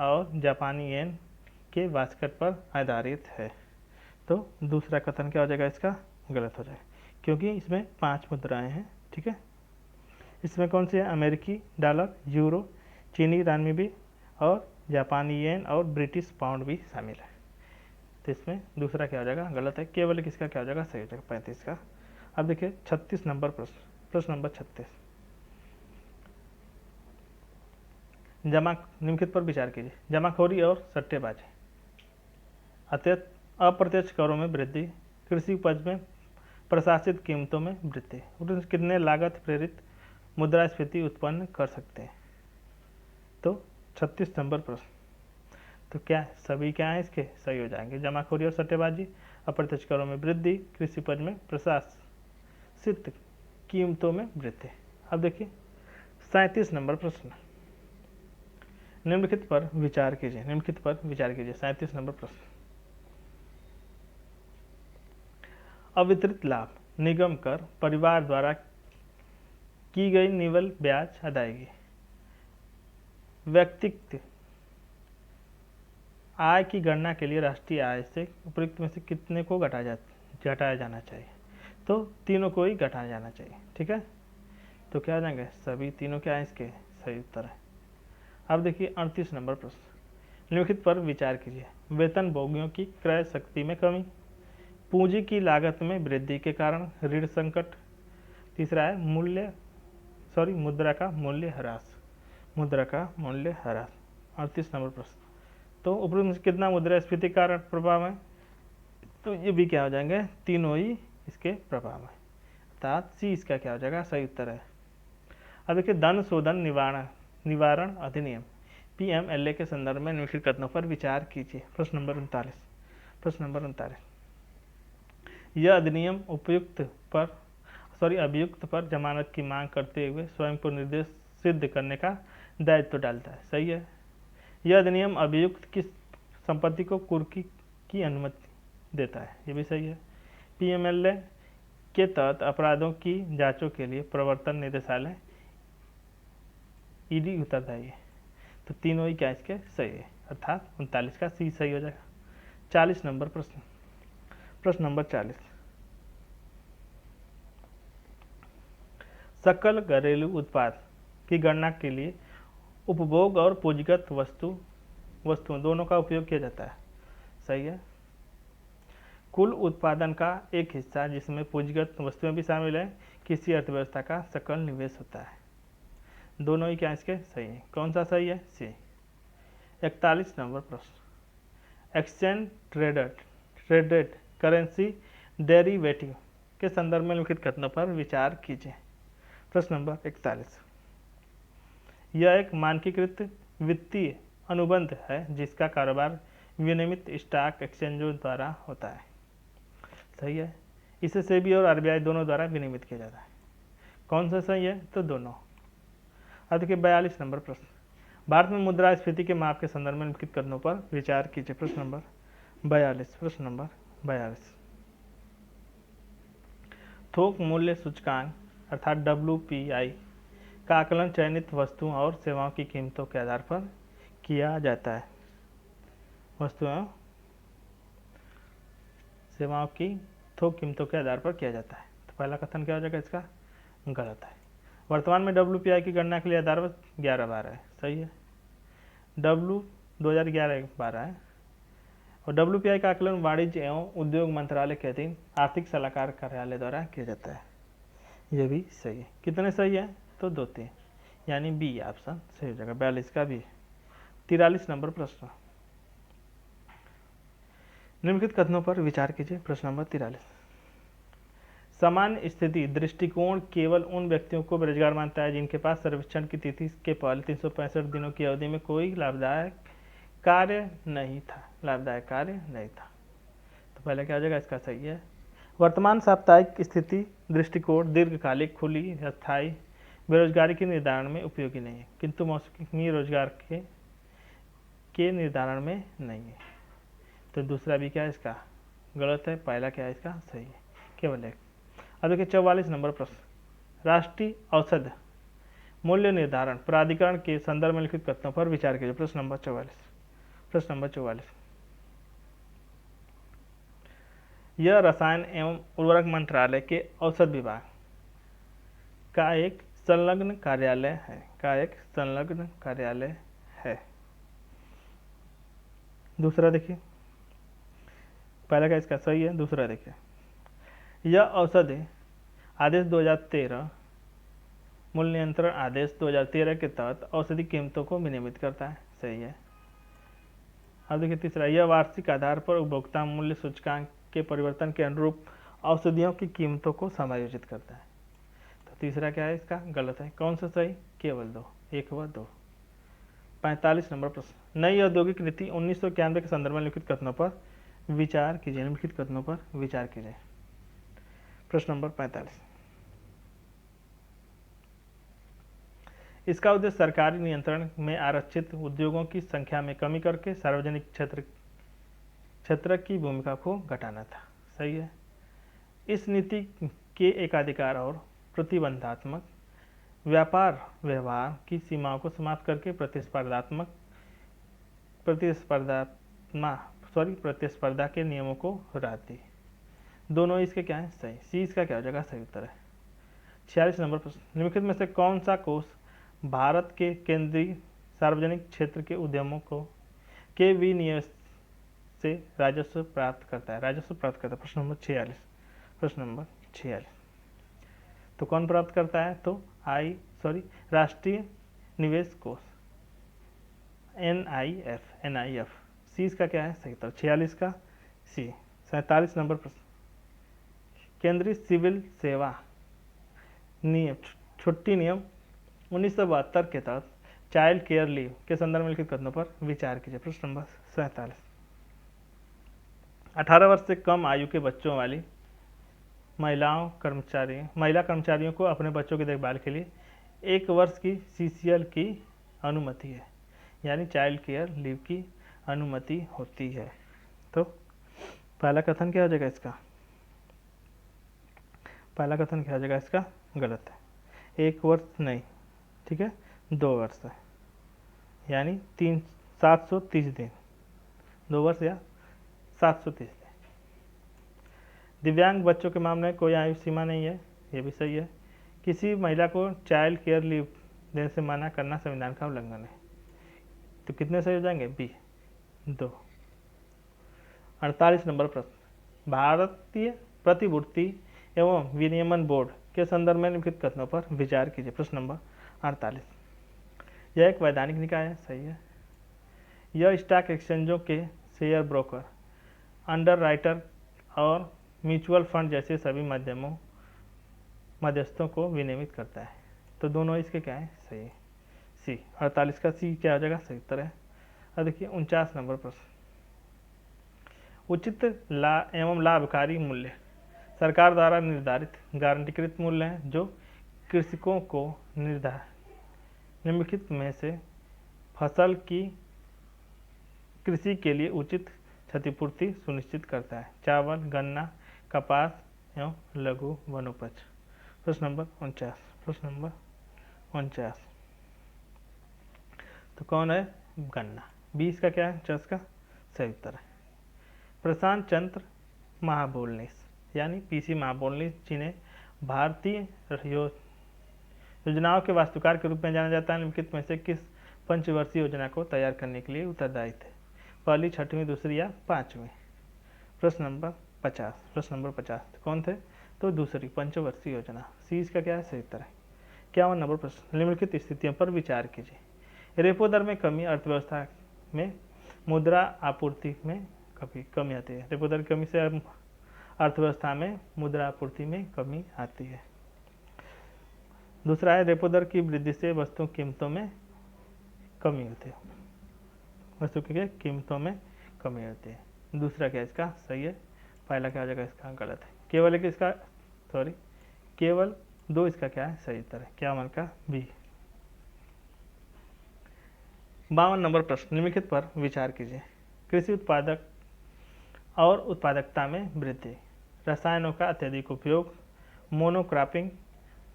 और जापानी येन के वास्कट पर आधारित है। तो दूसरा कथन क्या हो जाएगा? इसका गलत हो जाएगा, क्योंकि इसमें 5 मुद्राएं हैं। ठीक है। इसमें कौन सी है? अमेरिकी डॉलर, यूरो, चीनी रानमीबी और जापानी येन और ब्रिटिश पाउंड भी शामिल है। तो इसमें दूसरा क्या हो जाएगा? गलत है। केवल किसका क्या हो जाएगा? सही हो जाएगा। 35 का। अब देखिए 36 नंबर प्रश्न नंबर 36। निम्नलिखित पर विचार कीजिए। जमाखोरी और सट्टेबाजी, अप्रत्यक्ष करों में वृद्धि, कृषि उपज में प्रशासित कीमतों में वृद्धि कितने लागत प्रेरित मुद्रास्फीति उत्पन्न कर सकते हैं? तो 36 नंबर प्रश्न। तो क्या सभी क्या है? इसके सही हो जाएंगे। जमाखोरी और सट्टेबाजी, अप्रत्यक्ष करों में वृद्धि, कृषि उपज में प्रशासित कीमतों में वृद्धि। अब देखिए 37 नंबर प्रश्न। निम्नलिखित पर विचार कीजिए। 37 नंबर प्रश्न। अवितरित लाभ निगम कर परिवार द्वारा की गई निवल ब्याज अदायगी व्यक्तिगत आय की गणना के लिए राष्ट्रीय आय से उपयुक्त में से कितने को घटाया जाना चाहिए? तो तीनों को ही घटाया जाना चाहिए। ठीक है। तो क्या हो जाएंगे? सभी तीनों क्या है? इसके सही उत्तर है। अब देखिए 38 नंबर प्रश्न, निम्नलिखित पर विचार कीजिए। वेतन भोगियों की क्रय शक्ति में कमी, पूंजी की लागत में वृद्धि के कारण ऋण संकट, तीसरा है मुद्रा का मूल्य ह्रास, मुद्रा का मूल्य ह्रास। 38 नंबर प्रश्न, तो उपरोक्त कितना मुद्रास्फीति कारण प्रभाव है, तो ये भी क्या हो जाएंगे, तीनों ही इसके प्रभाव है, अर्थात सी इसका क्या हो जाएगा, सही उत्तर है। अब देखिए धन शोधन निवारण अधिनियम PMLA के संदर्भ में निम्नलिखित कथनों पर विचार कीजिए। प्रश्न नंबर 39, यह अधिनियम अभियुक्त पर जमानत की मांग करते हुए स्वयं को निर्दोष सिद्ध करने का दायित्व डालता है। सही है। यह अधिनियम अभियुक्त की संपत्ति को कुर्की की अनुमति देता है, ये भी सही है। PMLA के तहत अपराधों की जांचों के लिए प्रवर्तन निदेशालय ED उत्तरदायी है, तो तीनों ही क्या इसके सही है, अर्थात 39 का सी सही हो जाएगा। 40 नंबर प्रश्न नंबर 40, सकल घरेलू उत्पाद की गणना के लिए उपभोग और पूंजीगत वस्तुओं दोनों का उपयोग किया जाता है। सही है। कुल उत्पादन का एक हिस्सा जिसमें पूंजीगत वस्तुएं भी शामिल है किसी अर्थव्यवस्था का सकल निवेश होता है। दोनों ही क्या इसके सही है। कौन सा सही है, सी। 41 नंबर प्रश्न, एक्सचेंज ट्रेडेड करेंसी डेरिवेटिव के संदर्भ में लिखित कथनों पर विचार कीजिए। प्रश्न नंबर 41, यह एक मानकीकृत वित्तीय अनुबंध है जिसका कारोबार विनियमित स्टॉक एक्सचेंजों द्वारा होता है। सही है। इसे सेबी और RBI दोनों द्वारा विनियमित किया जाता है। कौन सा सही है, तो दोनों। अब देखिए 42 नंबर प्रश्न, भारत में मुद्रास्फीति के माप के संदर्भ में लिखित कथनों पर विचार कीजिए। प्रश्न नंबर 42, थोक मूल्य सूचकांक अर्थात WPI का आकलन चयनित वस्तुओं और सेवाओं की कीमतों के आधार पर किया जाता है। वस्तुओं सेवाओं की थोक कीमतों के आधार पर किया जाता है, तो पहला कथन क्या हो जाएगा इसका, गलत है। वर्तमान में WPI की गणना के लिए आधार 11/12 है। सही है। 2011-12 है। और WPI का आकलन वाणिज्य एवं उद्योग मंत्रालय के अधीन आर्थिक सलाहकार कार्यालय द्वारा किया जाता है। ये भी सही है। कितने सही है, तो 2-3, यानी बी ऑप्शन सही हो जाएगा। 42 का भी। 43 नंबर प्रश्न, निम्नलिखित कथनों पर विचार कीजिए। प्रश्न नंबर 43, सामान्य स्थिति दृष्टिकोण केवल उन व्यक्तियों को बेरोजगार मानता है जिनके पास सर्वेक्षण की तिथि के पहले 365 दिनों की अवधि में कोई लाभदायक कार्य नहीं था। तो पहले क्या हो जाएगा, इसका सही है। वर्तमान साप्ताहिक स्थिति दृष्टिकोण दीर्घकालिक खुली अस्थायी बेरोजगारी के निर्धारण में उपयोगी नहीं है, किंतु मौसमी रोजगार के निर्धारण में नहीं है। तो दूसरा भी क्या है इसका गलत है, पहला क्या है इसका सही है, केवल एक। अब देखिए 44 नंबर प्रश्न, राष्ट्रीय औसत मूल्य निर्धारण प्राधिकरण के संदर्भ में लिखित कथनों पर विचार कीजिए। प्रश्न नंबर 44, यह रसायन एवं उर्वरक मंत्रालय के औसत विभाग का एक संलग्न कार्यालय है। दूसरा देखिए, पहला का इसका सही है, दूसरा देखिए, यह औषधि आदेश 2013 मूल्य नियंत्रण आदेश 2013 के तहत औषधि कीमतों को विनियमित करता है। सही है। अब देखिए तीसरा, यह वार्षिक आधार पर उपभोक्ता मूल्य सूचकांक के परिवर्तन के अनुरूप औषधियों की कीमतों को समायोजित करता है। तो तीसरा क्या है इसका गलत है। कौन सा सही, केवल 2, 1 व 2। 45 नंबर प्रश्न, नई औद्योगिक नीति 1991 के संदर्भ में लिखित कथनों पर विचार कीजिए। प्रश्न नंबर 45, इसका उद्देश्य सरकारी नियंत्रण में आरक्षित उद्योगों की संख्या में कमी करके सार्वजनिक क्षेत्र की भूमिका को घटाना था। सही है। इस नीति के एकाधिकार और प्रतिबंधात्मक व्यवहार की सीमाओं को समाप्त करके प्रतिस्पर्धा के नियमों को हटा दी। दोनों इसके क्या है सही। सी इसका क्या हो जाएगा सही उत्तर है। 46 नंबर प्रश्न, निम्नलिखित में से कौन सा कोष भारत के केंद्रीय सार्वजनिक क्षेत्र के उद्यमों को के विनिवेश से राजस्व प्राप्त करता है? प्रश्न नंबर 46। तो कौन प्राप्त करता है? तो राष्ट्रीय निवेश कोष, NIF। सी इसका क्या है? सही उत्तर 46 का सी। 47 नंबर प्रश्न, केंद्रीय सिविल सेवा नियम छुट्टी नियम 1972 के तहत चाइल्ड केयर लीव के संदर्भ में लिखित कथनों पर विचार कीजिए। प्रश्न नंबर 47, 18 वर्ष से कम आयु के बच्चों वाली महिला कर्मचारियों को अपने बच्चों की देखभाल के लिए 1 वर्ष की CCL की अनुमति है, यानी चाइल्ड केयर लीव की अनुमति होती है। तो पहला कथन क्या हो जाएगा इसका? पहला कथन क्या हो जाएगा इसका? गलत है। 1 वर्ष नहीं, ठीक है, 2 वर्ष है, यानी 730 दिन, 2 वर्ष या 730 दिन। दिव्यांग बच्चों के मामले में कोई आयु सीमा नहीं है, ये भी सही है। किसी महिला को चाइल्ड केयर लीव देने से मना करना संविधान का उल्लंघन है। तो कितने सही हो जाएंगे? बी 2। 48 नंबर प्रश्न, भारतीय प्रतिभूति एवं विनियमन बोर्ड के संदर्भ में निम्नलिखित कथनों पर विचार कीजिए। प्रश्न नंबर 48, यह एक वैधानिक निकाय है, सही है। यह स्टॉक एक्सचेंजों के शेयर ब्रोकर, अंडर राइटर और म्यूचुअल फंड जैसे सभी मध्यस्थों को विनियमित करता है। तो दोनों इसके क्या है? सही है, सी। 48 का सी क्या हो जाएगा? सही उत्तर है। अब देखिए 49 नंबर प्रश्न, उचित एवं लाभकारी मूल्य सरकार द्वारा निर्धारित गारंटीकृत मूल्य हैं जो कृषकों को निम्नलिखित में से फसल की कृषि के लिए उचित क्षतिपूर्ति सुनिश्चित करता है? चावल, गन्ना, कपास एवं लघु वनोपज। प्रश्न नंबर 49। तो कौन है? गन्ना। 20 का क्या है? 50 का सही उत्तर है। प्रशांत चंद्र महाबोलनिस यानी PC महाबोलनिस, जिन्हें भारतीय योजनाओं के वास्तुकार के रूप में जाना जाता है, निम्नलिखित में से किस पंचवर्षीय योजना को तैयार करने के लिए उत्तरदायी थे? पहली, छठवीं, दूसरी या पांचवी? प्रश्न नंबर 50। कौन थे? तो दूसरी पंचवर्षीय योजना। सी इसका क्या है? सही उत्तर है। 51 नंबर प्रश्न, निम्नलिखित स्थितियों पर विचार कीजिए। रेपो दर में कमी अर्थव्यवस्था में मुद्रा आपूर्ति में कमी आती है। रेपो दर की कमी से अर्थव्यवस्था में मुद्रा आपूर्ति में कमी आती है। दूसरा है, रेपो दर की वृद्धि से वस्तु कीमतों में कमी होती है। वस्तु की कीमतों में कमी होती है। दूसरा क्या इसका? सही है। पहला क्या हो जाएगा? इसका गलत है। केवल 2 इसका क्या है? सही उत्तर है। 51 का बी। 52 नंबर प्रश्न, निम्नलिखित पर विचार कीजिए। कृषि उत्पादक और उत्पादकता में वृद्धि, रसायनों का अत्यधिक उपयोग, मोनोक्रॉपिंग,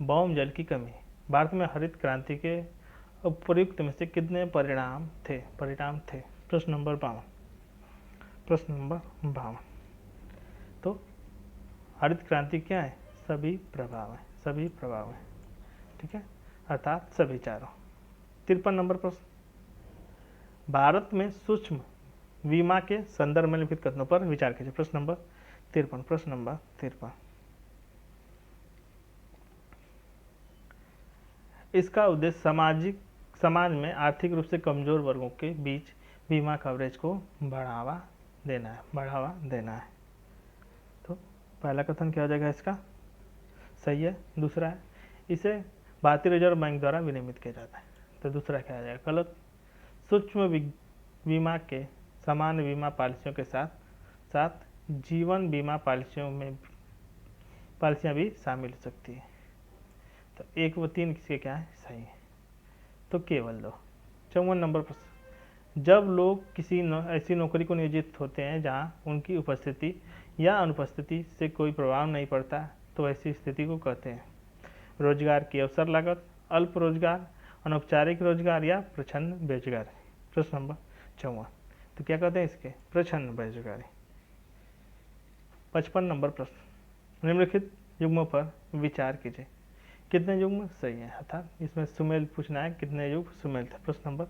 भौम जल की कमी, भारत में हरित क्रांति के उपयुक्त में से कितने परिणाम थे? प्रश्न नंबर 52। तो हरित क्रांति क्या है? सभी प्रभाव है, ठीक है, अर्थात सभी चारों। 53 नंबर प्रश्न, भारत में सूक्ष्म बीमा के संदर्भ में लिखित कथनों पर विचार कीजिए। प्रश्न नंबर 53। इसका उद्देश्य समाज में आर्थिक रूप से कमजोर वर्गों के बीच बीमा कवरेज को बढ़ावा देना है। तो पहला कथन क्या हो जाएगा इसका? सही है। दूसरा है, इसे भारतीय रिजर्व बैंक द्वारा विनियमित किया जाता है। तो दूसरा क्या हो जाएगा? गलत। सूक्ष्म बीमा के सामान्य बीमा पॉलिसियों के साथ साथ जीवन बीमा पॉलिसियां भी शामिल हो सकती है। तो 1 व 3 किसके क्या है? सही है। तो केवल 2। 54 नंबर प्रश्न, जब लोग किसी ऐसी नौकरी को नियोजित होते हैं जहां उनकी उपस्थिति या अनुपस्थिति से कोई प्रभाव नहीं पड़ता, तो ऐसी स्थिति को कहते हैं रोजगार की अवसर लागत, अल्प रोजगार, अनौपचारिक रोजगार या प्रच्छन्न बेरोजगारी। प्रश्न नंबर 54। तो क्या कहते हैं इसके? प्रच्छन्न बेरोजगारी। 55 नंबर प्रश्न, निम्नलिखित युग्मों पर विचार कीजिए। कितने युग में, सही है, अर्थात इसमें सुमेल पूछना है कितने युग सुमेल थे। प्रश्न नंबर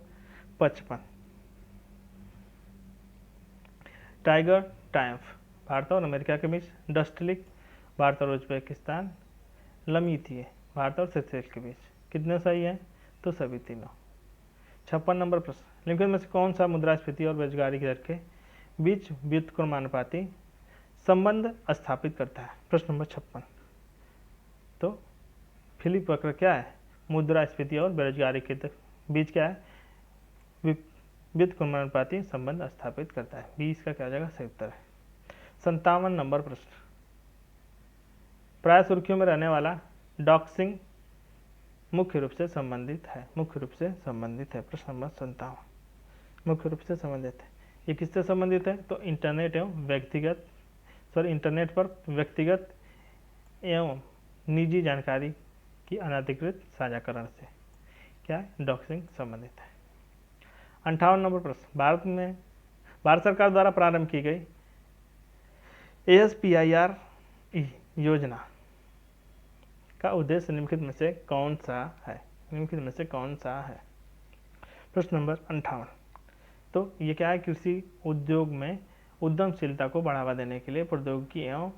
55। टाइगर ट्रायम्फ भारत और अमेरिका के बीच, डस्टलिक भारत और उज्बेकिस्तान, लमीथी भारत और सेशेल्स के बीच। कितने सही हैं, तो सभी तीनों। 56 नंबर प्रश्न, निम्नलिखित में से कौन सा मुद्रास्फीति और बेरोजगारी दर के बीच व्युत्क्रमानुपाती संबंध स्थापित करता है। प्रश्न नंबर 56। तो फिलिप वक्र क्या है, मुद्रास्फीति और बेरोजगारी के बीच क्या है, व्युत्क्रमानुपाती संबंध स्थापित करता है। 20 का क्या हो जाएगा, सही उत्तर है। 57 नंबर प्रश्न, प्राय सुर्खियों में रहने वाला डॉक्सिंग मुख्य रूप से संबंधित है, मुख्य रूप से संबंधित है। प्रश्न नंबर 57 मुख्य रूप से संबंधित है। ये किससे संबंधित है, तो इंटरनेट पर व्यक्तिगत एवं निजी जानकारी की अनधिकृत साझाकरण से क्या है, डॉक्सिंग संबंधित है। 58 नंबर प्रश्न, भारत सरकार द्वारा प्रारंभ की गई ASPIRE योजना का उद्देश्य निम्नलिखित में से कौन सा है, निम्नलिखित में से कौन सा है। प्रश्न नंबर 58। तो ये क्या है, कृषि उद्योग में उद्यमशीलता को बढ़ावा देने के लिए प्रौद्योगिकी एवं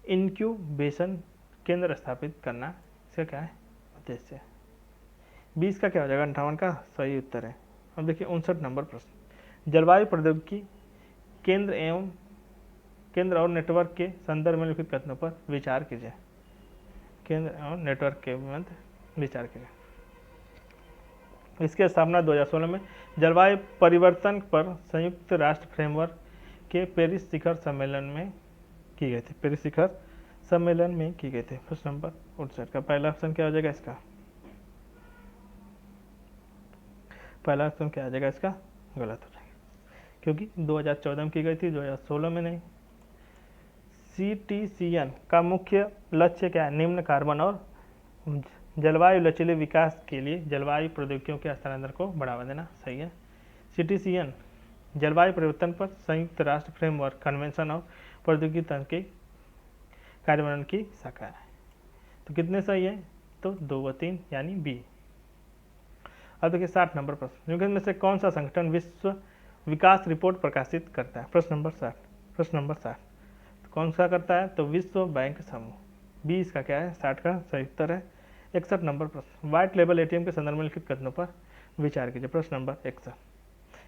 इनक्यूबेशन केंद्र स्थापित करना, इसका क्या है उद्देश्य। 20 का क्या हो जाएगा, 58 का सही उत्तर है। अब देखिए 59 नंबर प्रश्न, जलवायु प्रौद्योगिकी केंद्र और नेटवर्क के संदर्भ में लिखित कथनों पर विचार कीजिए। केंद्र और नेटवर्क के मध्य विचार कीजिए। इसकी स्थापना 2016 में जलवायु परिवर्तन पर संयुक्त राष्ट्र फ्रेमवर्क के पेरिस शिखर सम्मेलन में की गई थी, पेरिस शिखर सम्मेलन में की गई थी। प्रश्न नंबर 59 का पहला ऑप्शन क्या हो जाएगा, इसका पहला ऑप्शन क्या आ जाएगा, इसका गलत हो जाएगा, क्योंकि 2014 में की गई थी, 2016 में नहीं। CTCN का मुख्य लक्ष्य क्या है, निम्न कार्बन और जलवायु लचीले विकास के लिए जलवायु प्रौद्योगिकियों के हस्तांतरण को बढ़ावा देना, सही है। CTCN जलवायु परिवर्तन पर संयुक्त राष्ट्र फ्रेमवर्क कन्वेंशन और प्रौद्योगिकी तंत्र के कार्यान्वयन की शाखा है। तो कितने सही है, तो 2 व 3 यानी बी। अब देखिए 60 नंबर प्रश्न, निम्नलिखित में से कौन सा संगठन विश्व विकास रिपोर्ट प्रकाशित करता है। प्रश्न नंबर 60। प्रश्न नंबर 60 तो कौन सा करता है, तो विश्व बैंक समूह। 20 का क्या है, 60 का सही उत्तर है। 61 नंबर प्रश्न, व्हाइट लेबल ATM के संदर्भ में लिखित कथनों पर विचार कीजिए। प्रश्न नंबर 61,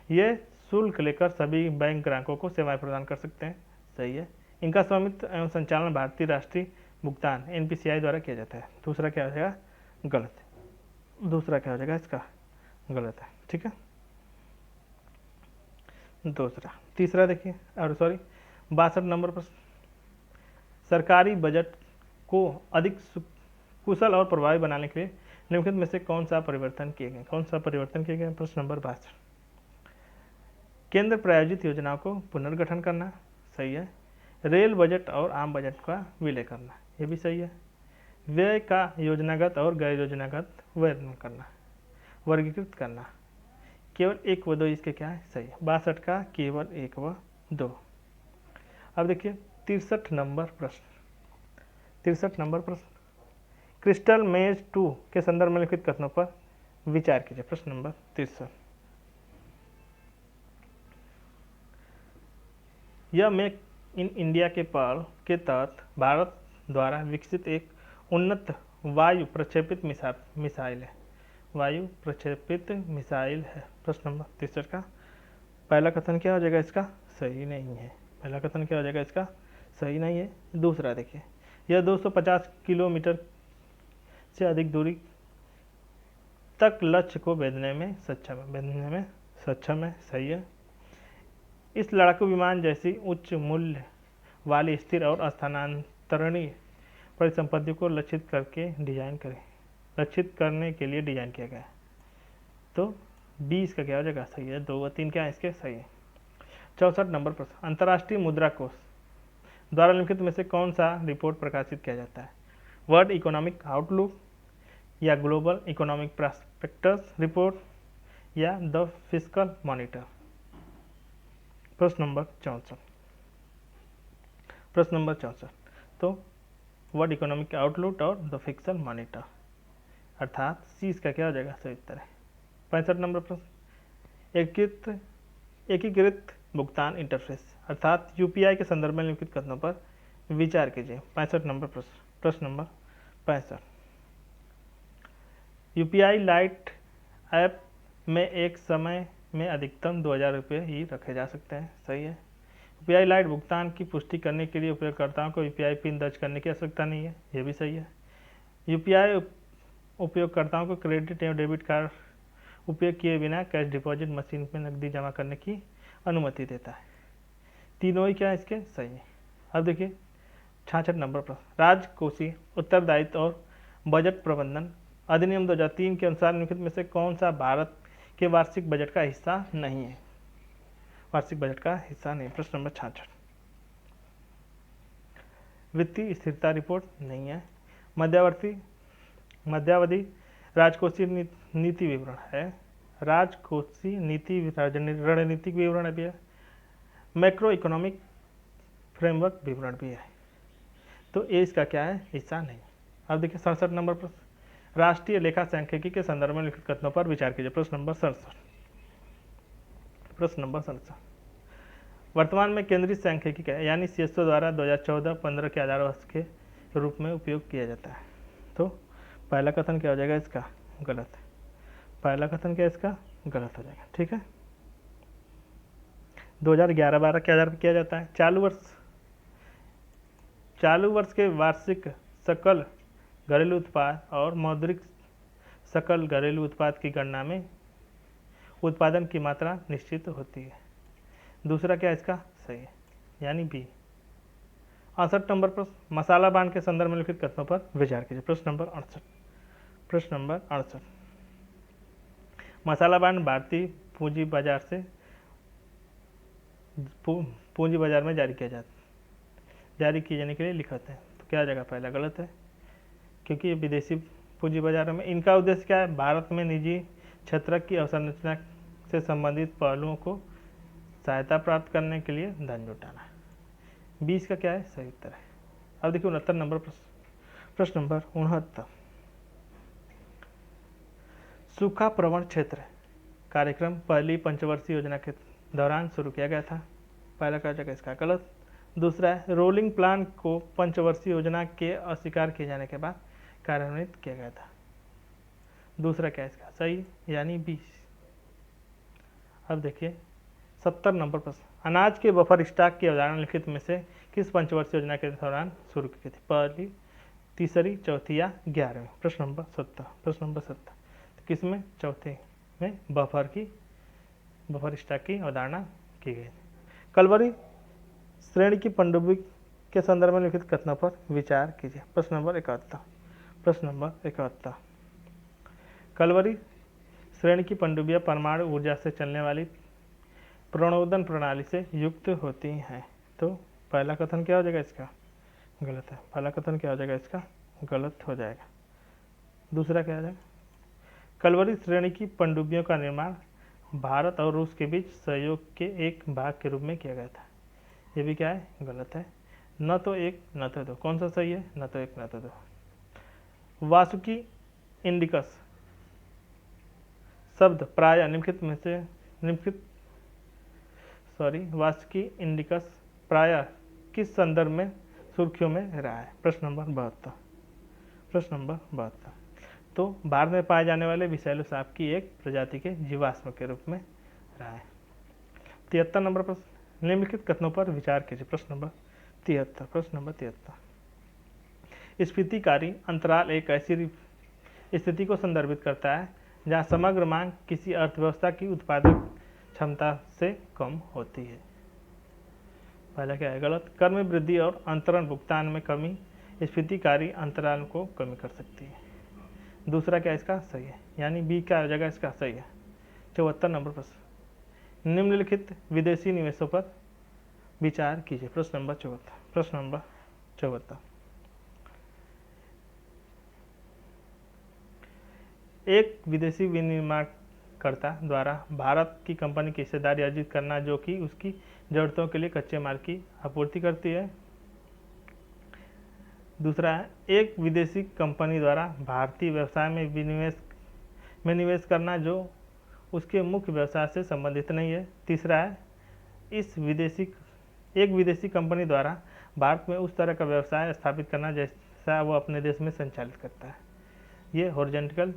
ये शुल्क लेकर सभी बैंक ग्राहकों को सेवाएं प्रदान कर सकते हैं, सही है। इनका स्वामित्व एवं संचालन भारतीय राष्ट्रीय भुगतान NPCI द्वारा किया जाता है। दूसरा क्या हो जाएगा, गलत है। दूसरा क्या हो जाएगा, इसका गलत है, ठीक है। दूसरा, तीसरा देखिए, और सॉरी 62 नंबर प्रश्न, सरकारी बजट को अधिक कुशल और प्रभावी बनाने के लिए निम्नलिखित में से कौन सा परिवर्तन किए गए, कौन सा परिवर्तन किए गए। प्रश्न नंबर 62, केंद्र प्रायोजित योजनाओं को पुनर्गठन करना, सही है। रेल बजट और आम बजट का विलय करना, ये भी सही है। व्यय का योजनागत और गैर योजनागत वर्णन करना, वर्गीकृत करना, केवल 1 व 2 इसके क्या है, सही है। 62 का केवल 1 व 2। अब देखिए 63 नंबर प्रश्न, 63 नंबर प्रश्न, क्रिस्टल मेज 2 के संदर्भ में लिखित कथनों पर विचार कीजिए। प्रश्न नंबर 63, यह मेक इन इंडिया के पहल के तहत भारत द्वारा विकसित एक उन्नत वायु प्रक्षेपित मिसाइल है, वायु प्रक्षेपित मिसाइल है। प्रश्न नंबर 63 का पहला कथन क्या हो जाएगा, इसका सही नहीं है। पहला कथन क्या हो जाएगा, इसका सही नहीं है। दूसरा देखिए, यह 250 किलोमीटर से अधिक दूरी तक लक्ष्य को भेजने में सक्षम है, सही है। इस लड़ाकू विमान जैसी उच्च मूल्य वाली स्थिर और स्थानांतरणीय परिसंपत्ति को लक्षित करने के लिए डिजाइन किया गया है। तो 20 का क्या हो जाएगा, सही है। 2 व 3 क्या है इसके, सही है। 64 नंबर प्रश्न, अंतर्राष्ट्रीय मुद्रा कोष द्वारा निम्नलिखित में से कौन सा रिपोर्ट प्रकाशित किया जाता है। वर्ल्ड इकोनॉमिक आउटलुक या ग्लोबल इकोनॉमिक प्रॉस्पेक्टस रिपोर्ट या द फिस्कल मॉनिटर। प्रश्न नंबर 64, प्रश्न नंबर 64, तो वर्ल्ड इकोनॉमिक आउटलुक और द फिक्सल मॉनिटर, अर्थात सी इसका क्या हो जाएगा सही उत्तर है। 65 नंबर प्रश्न, एकीकृत भुगतान इंटरफेस अर्थात यूपीआई के संदर्भ में निम्नलिखित कथनों पर विचार कीजिए। 65 नंबर प्रश्न नंबर 65, यूपीआई लाइट ऐप में एक समय में अधिकतम 2000 रुपये ही रखे जा सकते हैं, सही है। यूपीआई लाइट भुगतान की पुष्टि करने के लिए उपयोगकर्ताओं को यूपीआई पिन दर्ज करने की आवश्यकता नहीं है, यह भी सही है। यूपीआई उपयोगकर्ताओं को क्रेडिट एवं डेबिट कार्ड उपयोग किए बिना कैश डिपॉजिट मशीन में नकदी जमा करने की अनुमति देता है। तीनों ही क्या इसके सही है। अब देखिए 66 नंबर प्रश्न, राजकोषीय उत्तरदायित्व और बजट प्रबंधन अधिनियम 2003 के अनुसार निम्नलिखित में से कौन सा भारत के वार्षिक बजट का हिस्सा नहीं है? वार्षिक बजट का हिस्सा नहीं। प्रश्न नंबर 66, वित्तीय स्थिरता रिपोर्ट नहीं है। मध्यावधि राजकोषीय नीति विवरण है। राजकोषीय नीति रणनीतिक विवरण भी है। मैक्रो इकोनॉमिक फ्रेमवर्क विवरण भी है। तो ये इसका क्या है हिस्सा नहीं। अब देखिए 67 नंबर प्रश्न, राष्ट्रीय लेखा सांख्यिकी के संदर्भ में लिखित कथनों पर विचार कीजिए। प्रश्न नंबर 67, प्रश्न नंबर 67, वर्तमान में केंद्रीय सांख्यिकी यानी सीएसओ द्वारा 2014-15 के आधार वर्ष के रूप में उपयोग किया जाता है। तो पहला कथन क्या हो जाएगा इसका गलत है। पहला कथन क्या इसका गलत हो जाएगा, ठीक है। 2011-12 के आधार पर किया जाता है। चालू वर्ष के वार्षिक सकल घरेलू उत्पाद और मौद्रिक सकल घरेलू उत्पाद की गणना में उत्पादन की मात्रा निश्चित होती है। दूसरा क्या इसका सही है, यानी बी। 68 नंबर प्रश्न, मसाला बांड के संदर्भ में लिखित कथनों पर विचार कीजिए। प्रश्न नंबर 68, प्रश्न नंबर 68, मसाला बांड भारतीय पूंजी बाजार से पूंजी बाजार में जारी किए जाने के लिए लिखते हैं। तो क्या आ जाएगा पहला गलत है, क्योंकि ये विदेशी पूंजी बाजार में इनका उद्देश्य क्या है, भारत में निजी क्षेत्र की अवसंरचना से संबंधित पहलुओं को सहायता प्राप्त करने के लिए धन जुटाना। 20 का क्या है सही उत्तर है। अब देखिए 69 नंबर प्रश्न नंबर 69, सूखा प्रवण क्षेत्र कार्यक्रम पहली पंचवर्षीय योजना के दौरान शुरू किया गया था। पहला क्या जगह इसका गलत। दूसरा है रोलिंग प्लान को पंचवर्षीय योजना के अस्वीकार किए जाने के बाद कार्यान्वित किया गया था। दूसरा क्या इसका सही, यानी 20। अब देखिए 70 नंबर प्रश्न, अनाज के बफर स्टॉक की अवधारणा लिखित में से किस पंचवर्षीय योजना के दौरान शुरू की गई थी? पहली, तीसरी, चौथी या 11वीं? प्रश्न नंबर 70, प्रश्न नंबर 70, तो किस में? चौथे में बफर स्टॉक की अवधारणा की गई। कलवरी श्रेणी की पनडुब्बी के संदर्भ में लिखित कथनों पर विचार कीजिए। प्रश्न नंबर 71, प्रश्न नंबर 71, कलवरी श्रेणी की पनडुब्बियां परमाणु ऊर्जा से चलने वाली प्रणोदन प्रणाली से युक्त होती हैं। तो पहला कथन क्या हो जाएगा इसका गलत है। पहला कथन क्या हो जाएगा इसका गलत हो जाएगा। दूसरा क्या हो जाएगा, कलवरी श्रेणी की पनडुब्बियों का निर्माण भारत और रूस के बीच सहयोग के एक भाग के रूप में किया गया था। ये भी क्या है गलत है। न तो एक न तो दो, कौन सा सही है? न तो एक न तो दो। वासुकी इंडिकस शब्द प्राय वासुकी इंडिकस प्राय किस संदर्भ में सुर्खियों में रहा है? प्रश्न नंबर 72, प्रश्न नंबर 72, तो भारत में पाए जाने वाले विषैले सांप की एक प्रजाति के जीवाश्म के रूप में रहा है। 73 नंबर प्रश्न, निम्नलिखित कथनों पर विचार कीजिए। प्रश्न नंबर 73, प्रश्न नंबर 73, स्फीतिकारी अंतराल एक ऐसी स्थिति को संदर्भित करता है जहां समग्र मांग किसी अर्थव्यवस्था की उत्पादक क्षमता से कम होती है। पहला क्या है गलत। कर में वृद्धि और अंतरण भुगतान में कमी स्फीतिकारी अंतराल को कमी कर सकती है। दूसरा क्या इसका सही है, यानी बी क्या हो जाएगा इसका सही है। 74 नंबर प्रश्न, निम्नलिखित विदेशी निवेशों पर विचार कीजिए। प्रश्न नंबर 74, प्रश्न नंबर 74, एक विदेशी विनिर्माणकर्ता द्वारा भारत की कंपनी की हिस्सेदारी अर्जित करना जो कि उसकी जरूरतों के लिए कच्चे माल की आपूर्ति करती है। दूसरा है एक विदेशी कंपनी द्वारा भारतीय व्यवसाय में निवेश करना जो उसके मुख्य व्यवसाय से संबंधित नहीं है। तीसरा है एक विदेशी कंपनी द्वारा भारत में उस तरह का व्यवसाय स्थापित करना जैसा वो अपने देश में संचालित करता है। ये हॉरिजॉन्टल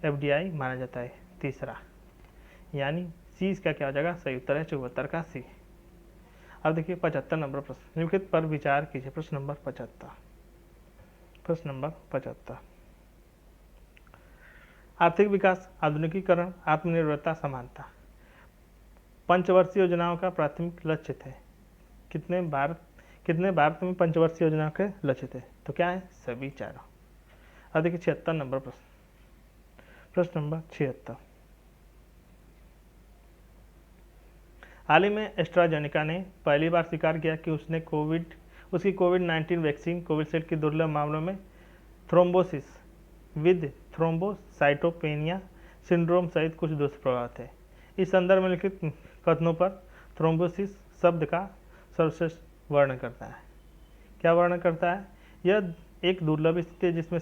एफडीआई माना जाता है। तीसरा यानी सी इसका क्या हो जाएगा, सही उत्तर है 74 का सी। अब देखिए 75 नंबर प्रश्न, निम्नलिखित पर विचार कीजिए। प्रश्न नंबर 75 आर्थिक विकास, आधुनिकीकरण, आत्मनिर्भरता, समानता पंचवर्षीय योजनाओं का प्राथमिक लक्ष्य थे। कितने भारत में पंचवर्षीय योजनाओं के लक्ष्य थे, तो क्या है, सभी चारों। अब देखिए 76 नंबर प्रश्न नंबर 76। हाल ही में एस्ट्राजेनेका ने पहली बार स्वीकार किया कि उसकी कोविड-19 वैक्सीन कोविशील्ड की दुर्लभ मामलों में थ्रोम्बोसिस विद थ्रोम्बोसाइटोपेनिया सिंड्रोम सहित कुछ दुष्प्रभाव थे। इस संदर्भ में लिखित कथनों पर थ्रोम्बोसिस शब्द का सर्वश्रेष्ठ वर्णन करता है। क्या वर्णन करता है? यह एक दुर्लभ स्थिति है जिसमें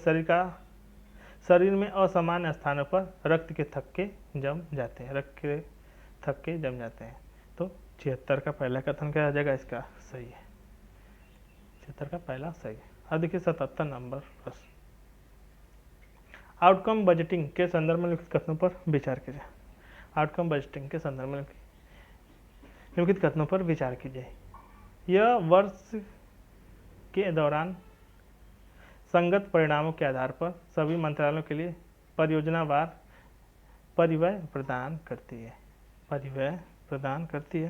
शरीर में असामान्य स्थानों पर रक्त के थक्के जम जाते हैं। तो 76 का पहला कथन क्या आ जाएगा, इसका सही है। 76 का पहला सही है। अब देखिए 77 नंबर प्रश्न, आउटकम बजटिंग के संदर्भ में लिखित कथनों पर विचार कीजिए। आउटकम बजटिंग के संदर्भ में निम्नलिखित कथनों पर विचार कीजिए। यह वर्ष के दौरान संगत परिणामों के आधार पर सभी मंत्रालयों के लिए परियोजनावार परिव्यय प्रदान करती है।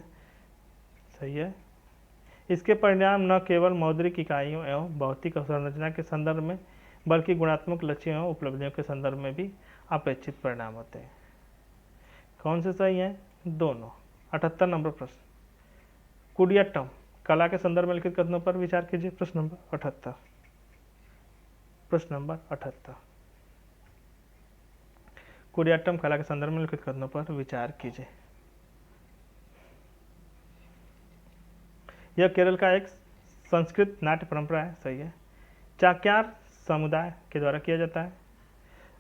सही है। इसके परिणाम न केवल मौद्रिक इकाइयों एवं भौतिक अवसंरचना के संदर्भ में बल्कि गुणात्मक लक्ष्यों एवं उपलब्धियों के संदर्भ में भी अपेक्षित परिणाम होते हैं। कौन से सही हैं? दोनों। 78 नंबर प्रश्न, कुडियाट्टम कला के संदर्भ में लिखित कथनों पर विचार कीजिए। प्रश्न नंबर 78 कुडियाट्टम कला के संदर्भ में लिखित कथनों पर विचार कीजिए। यह केरल का एक संस्कृत नाट्य परंपरा है। सही है। चाक्यार समुदाय के द्वारा किया जाता है।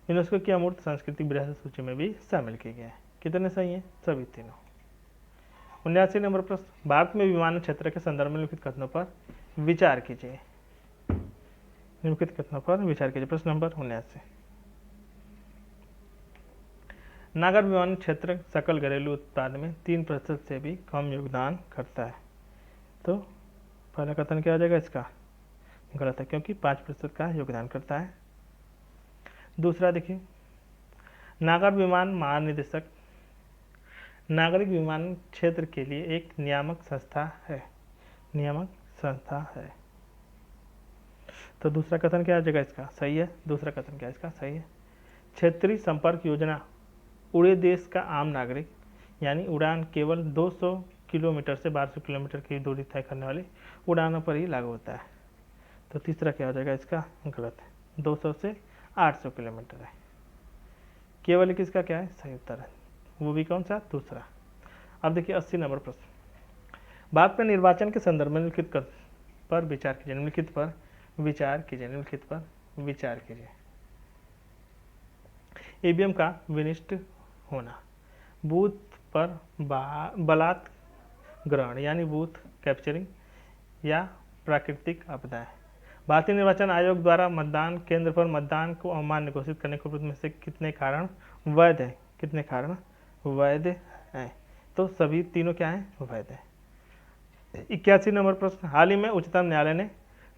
यूनेस्को की अमूर्त सांस्कृतिक विरासत सूची में भी शामिल किए गए हैं। कितने सही हैं? सभी तीनों। 79 नंबर प्रश्न, भारत में विमानन क्षेत्र के संदर्भ में लिखित कथनों पर विचार कीजिए। प्रश्न नंबर 79, नागर विमानन क्षेत्र सकल घरेलू उत्पाद में 3% से भी कम योगदान करता है। तो पहला कथन क्या हो जाएगा, इसका गलत है क्योंकि 5% का योगदान करता है। दूसरा देखिए, नागर विमान महानिदेशक नागरिक विमानन क्षेत्र के लिए एक नियामक संस्था है। तो दूसरा कथन क्या आ जाएगा, इसका सही है। दूसरा कथन क्या इसका सही है। क्षेत्रीय संपर्क योजना उड़े देश का आम नागरिक यानी उड़ान केवल 200 किलोमीटर से 1200 किलोमीटर की दूरी तय करने वाली उड़ानों पर ही लागू होता है। तो तीसरा क्या हो जाएगा, इसका गलत है। 200 से 800 किलोमीटर है। केवल किसका क्या है, सही उत्तर है। वो भी कौन सा, दूसरा। अब देखिए 80 नंबर प्रश्न, भारत में निर्वाचन के संदर्भ में निम्नलिखित पर विचार कीजिए। ईवीएम का विनिष्ट होना, बूथ पर बलात् ग्रहण यानी बूथ कैप्चरिंग या प्राकृतिक आपदाएं। भारतीय निर्वाचन आयोग द्वारा मतदान केंद्र पर मतदान को अमान्य घोषित करने के में से कितने कारण वैध हैं? तो सभी तीनों क्या हैं, वैध है। 81 नंबर प्रश्न, हाल ही में उच्चतम न्यायालय ने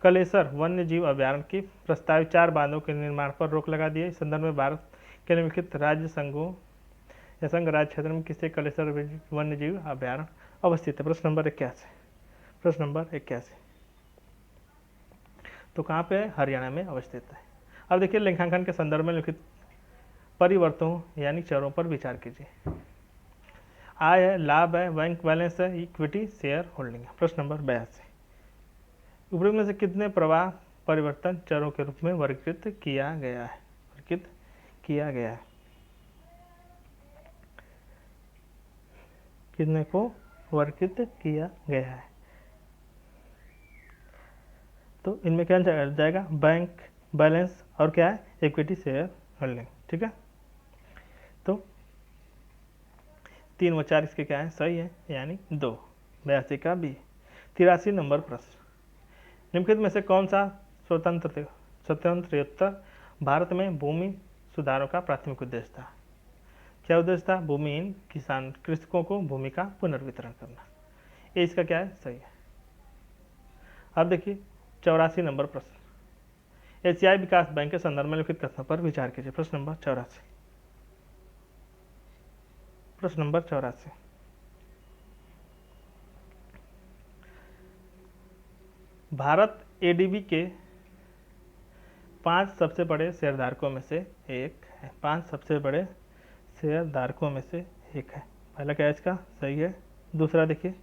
कलेसर वन्य जीव अभयारण्य की प्रस्तावित 4 बांधों के निर्माण पर रोक लगा दी है। इस संदर्भ में भारत के निम्नलिखित राज्य संघों या संघ राज्य क्षेत्र में किसे कलेसर वन्य जीव अभयारण्य अवस्थित है? प्रश्न नंबर 81। तो कहाँ पे है, हरियाणा में अवस्थित है। अब देखिए लेखांकन के संदर्भ में लिखित परिवर्तनों यानी चरों पर विचार कीजिए। आय है, लाभ है, बैंक बैलेंस है, इक्विटी शेयर होल्डिंग है। प्रश्न नंबर 82, उपरोक्त में से कितने प्रवाह परिवर्तन चरों के रूप में वर्गीकृत किया गया है? कितने को वर्गीकृत किया गया है? तो इनमें क्या जाएगा, बैंक बैलेंस और क्या है, इक्विटी शेयर होल्डिंग। ठीक है, तो 3 व 4 इसके क्या है, सही है, यानी 2। 82 का बी। 83 नंबर प्रश्न, निम्नलिखित में से कौन सा स्वतंत्र भारत में भूमि सुधारों का प्राथमिक उद्देश्य था? क्या उद्देश्य था? भूमिहीन किसान कृषकों को भूमि का पुनर्वितरण करना। ये इसका क्या है, सही है। अब देखिए 84 नंबर प्रश्न, एशियाई विकास बैंक के संदर्भ में लिखित कथनों पर विचार कीजिए। प्रश्न नंबर 84। प्रश्न नंबर 84, भारत एडीबी के 5 सबसे बड़े शेयरधारकों में से एक है। 5 सबसे बड़े शेयरधारकों में से एक है। पहला क्या है इसका, सही है। दूसरा देखिए,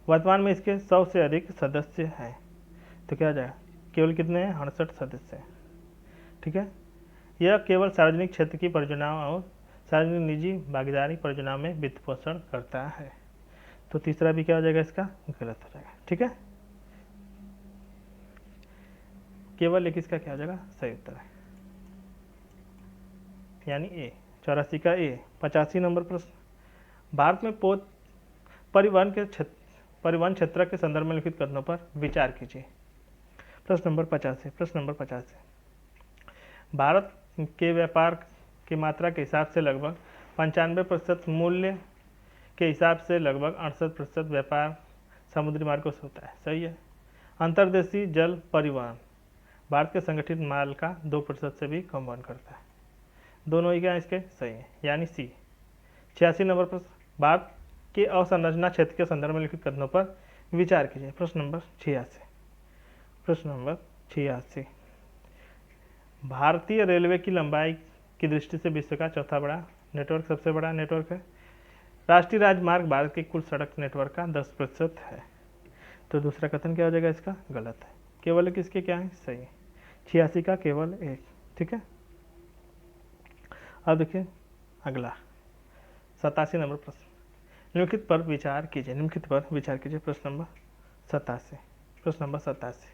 वर्तमान में इसके 100 से अधिक सदस्य हैं। तो क्या हो जाएगा, केवल कितने हैं, 68 सदस्य हैं। ठीक है, यह केवल सार्वजनिक क्षेत्र की परियोजनाओं और सार्वजनिक निजी भागीदारी परियोजनाओं में वित्त पोषण करता है। तो तीसरा भी क्या हो जाएगा, इसका गलत हो जाएगा। ठीक है, केवल एक इसका क्या हो जाएगा, सही उत्तर है, यानी ए। 84 का ए। 85 नंबर प्रश्न, भारत में परिवहन क्षेत्र के संदर्भ में लिखित कथनों पर विचार कीजिए। प्रश्न नंबर 85। प्रश्न नंबर 85, भारत के व्यापार की मात्रा के हिसाब से लगभग 95%, मूल्य के हिसाब से लगभग 68% व्यापार समुद्री मार्गों से होता है। सही है। अंतर्देशीय जल परिवहन भारत के संगठित माल का 2% से भी कम वहन करता है। दोनों ही क्या इसके सही है, यानी सी। 86 नंबर प्रश्न, भारत के अवसंरचना क्षेत्र के संदर्भ में लिखित कथनों पर विचार कीजिए। प्रश्न नंबर 86। प्रश्न नंबर 86, भारतीय रेलवे की लंबाई की दृष्टि से विश्व का चौथा बड़ा नेटवर्क, सबसे बड़ा नेटवर्क है। राष्ट्रीय राजमार्ग भारत के कुल सड़क नेटवर्क का 10% है। तो दूसरा कथन क्या हो जाएगा, इसका गलत है। केवल एक इसके क्या है, सही है। 86 का केवल एक। ठीक है, अब देखिए अगला 87 नंबर प्रश्न, निम्नलिखित पर विचार कीजिए। निम्नलिखित पर विचार कीजिए। प्रश्न नंबर 87। प्रश्न नंबर 87।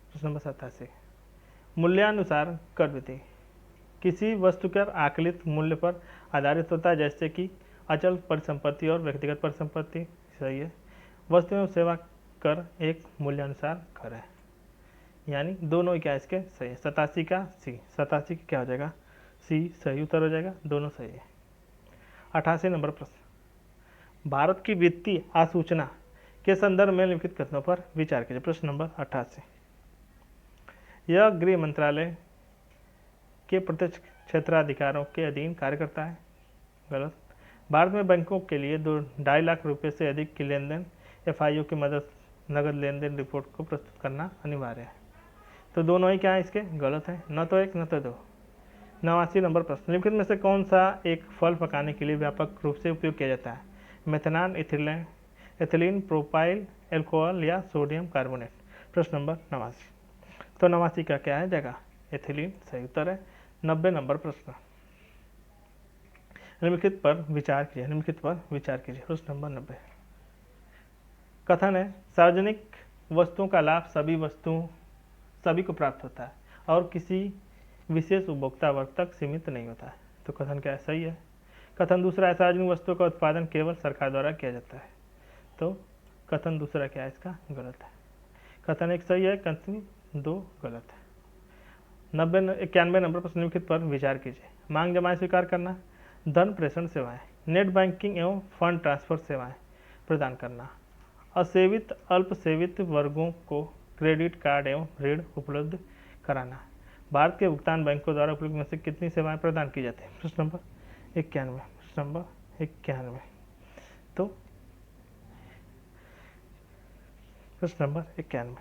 प्रश्न नंबर 87, मूल्यानुसार कर विधि किसी वस्तु के आकलित मूल्य पर आधारित होता है, जैसे कि अचल परिसंपत्ति और व्यक्तिगत परिसंपत्ति। सही है। वस्तु एवं सेवा कर एक मूल्यानुसार कर है, यानी दोनों क्या इसके सही है। 87 का सी। 87 क्या हो जाएगा, सी सही उत्तर हो जाएगा, दोनों सही है। 88 नंबर प्रश्न, भारत की वित्तीय आसूचना के संदर्भ में लिखित कथनों पर विचार कीजिए। प्रश्न नंबर 88, यह गृह मंत्रालय के प्रत्यक्ष क्षेत्राधिकारों के अधीन कार्य करता है। गलत। भारत में बैंकों के लिए 2.5 लाख रुपए से अधिक की लेन देन एफआईओ की मदद नगद लेन देन रिपोर्ट को प्रस्तुत करना अनिवार्य है। तो दोनों ही क्या है इसके गलत है, न तो एक न तो दो। 89 नंबर प्रश्न, निम्नलिखित में से कौन सा एक फल पकाने के लिए व्यापक रूप से उपयोग किया जाता है? मेथनॉल, एथिलीन, प्रोपाइल एल्कोहल या सोडियम कार्बोनेट। प्रश्न नंबर 89। तो 89 का क्या है जगह, एथिलीन सही उत्तर है। 90 नंबर प्रश्न, निम्नलिखित पर विचार कीजिए। निम्नलिखित पर विचार कीजिए। प्रश्न नंबर 90, कथन है सार्वजनिक वस्तुओं का लाभ सभी को प्राप्त होता है और किसी विशेष उपभोक्ता वर्ग तक सीमित नहीं होता है। तो कथन क्या है, सही है। कथन दूसरा है सार्वजनिक वस्तुओं का उत्पादन केवल सरकार द्वारा किया जाता है। तो कथन दूसरा क्या है इसका गलत है। कथन एक सही है, कथन 2 गलत है। 91 नंबर प्रश्न, निम्नलिखित पर विचार कीजिए। मांग जमाएं स्वीकार करना, धन प्रेषण सेवाएं, नेट बैंकिंग एवं फंड ट्रांसफर सेवाएं प्रदान करना, असेवित अल्प सेवित वर्गों को क्रेडिट कार्ड एवं ऋण उपलब्ध कराना। भारत के भुगतान बैंकों द्वारा उपलब्ध में से कितनी सेवाएं प्रदान की जाती है? प्रश्न नंबर 91। प्रश्न नंबर 91। तो प्रश्न नंबर 91,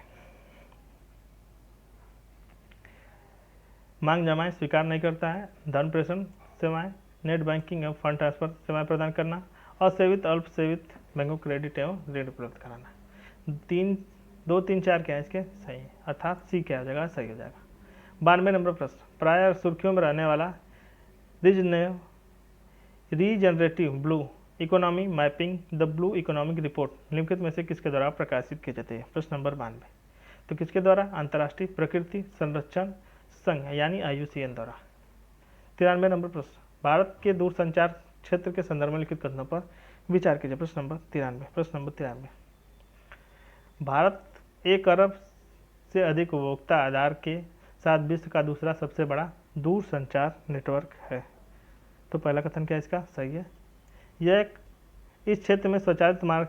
मांग जमाएं स्वीकार नहीं करता है, धन प्रेषण सेवाएं, नेट बैंकिंग एवं फंड ट्रांसफर सेवाएं प्रदान करना, असेवित अल्प सेवित बैंकों क्रेडिट एवं ऋण उपलब्ध कराना। 2, 3, 4 क्या है इसके सही है, अर्थात सी क्या हो जाएगा, सही हो जाएगा। 92 नंबर प्रश्न, प्रायः सुर्खियों में रहने वाला regenerative blue economy mapping the blue economic report निम्नलिखित में से किसके द्वारा प्रकाशित की जाती है? प्रश्न नंबर 92। तो किसके द्वारा? अंतर्राष्ट्रीय प्रकृति संरक्षण संघ यानी IUCN द्वारा। 93 नंबर प्रश्न, भारत के दूरसंचार क्षेत्र के संदर्भ में लिखित कथनों पर विचार कीजिए। प्रश्न नंबर 93। प्रश्न नंबर 93, भारत 1 अरब से अधिक उपभोक्ता आधार के साथ विश्व का दूसरा सबसे बड़ा दूरसंचार नेटवर्क है। तो पहला कथन क्या है इसका? सही है। यह इस क्षेत्र में स्वचालित मार्ग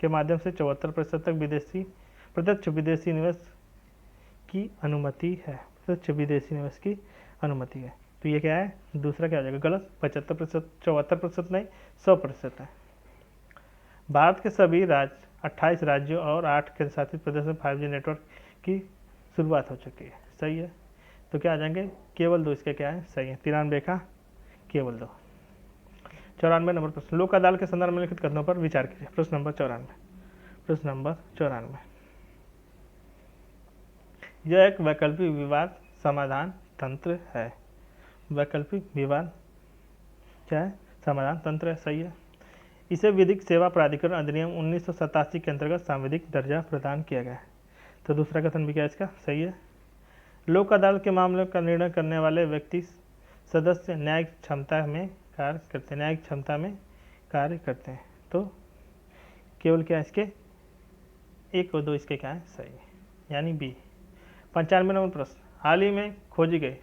के माध्यम से 74% तक प्रत्यक्ष विदेशी निवेश की अनुमति है। प्रत्यक्ष विदेशी निवेश की अनुमति है। तो ये क्या है? दूसरा क्या हो जाएगा? गलत। 75%, 74% नहीं, 100% है। भारत के सभी 28 राज्यों और 8 केंद्र शासित प्रदेश में 5G नेटवर्क की शुरुआत हो चुकी है। सही है। तो क्या आ जाएंगे? केवल 2 इसके क्या है? सही है। 93 का केवल 2। 94 नंबर प्रश्न, लोक अदालत के संदर्भ में लिखित कथनों पर विचार कीजिए। प्रश्न नंबर 94। प्रश्न नंबर 94, यह एक वैकल्पिक विवाद समाधान तंत्र है। वैकल्पिक विवाद क्या है? समाधान तंत्र है। सही है। इसे विधिक सेवा प्राधिकरण अधिनियम 1987 के अंतर्गत सांविधिक दर्जा प्रदान किया गया है। तो दूसरा कथन भी क्या है इसका? सही है। लोक अदालत के मामले का निर्णय करने वाले व्यक्ति सदस्य न्यायिक क्षमता में कार्य करते हैं। तो केवल क्या है इसके? 1 और 2 इसके क्या है? सही है, यानी बी। 95 नंबर प्रश्न, हाल ही में खोजी गई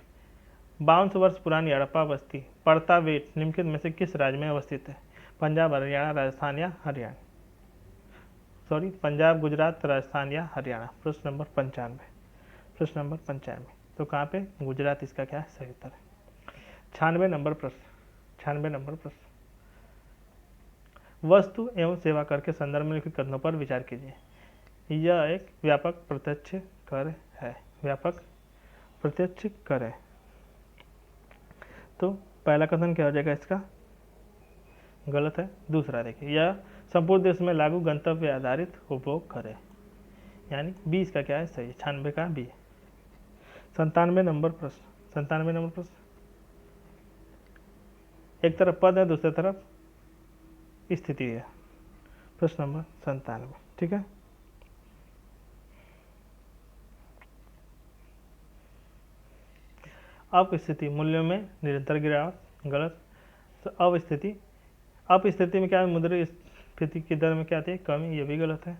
52 वर्ष पुरानी हड़प्पा बस्ती परतावेट निम्नलिखित में से किस राज्य में अवस्थित है? पंजाब, हरियाणा, राजस्थान या हरियाणा? पंजाब, गुजरात, राजस्थान या हरियाणा? प्रश्न नंबर 95। प्रश्न नंबर 95, तो कहाँ पे? गुजरात इसका क्या है? सही उत्तर है। 96 नंबर प्रश्न, 96 नंबर प्रश्न, वस्तु एवं सेवा कर के संदर्भ में लिखित कथनों पर विचार कीजिए। यह एक व्यापक प्रत्यक्ष कर है। व्यापक प्रत्यक्ष कर है। तो पहला कथन क्या हो जाएगा इसका? गलत है। दूसरा देखिए, यह संपूर्ण देश में लागू गंतव्य आधारित उपभोग कर है, यानी 20 का क्या है? सही। 96 का बी। 97 नंबर प्रश्न, 97 नंबर प्रश्न, एक तरफ पद है, दूसरी तरफ स्थिति है। प्रश्न नंबर 97। ठीक है। अपस्थिति मूल्यों में निरंतर गिरावट। गलत। तो अपस्थिति में क्या है? मुद्रास्फीति की दर में क्या आती है? कमी। ये भी गलत है।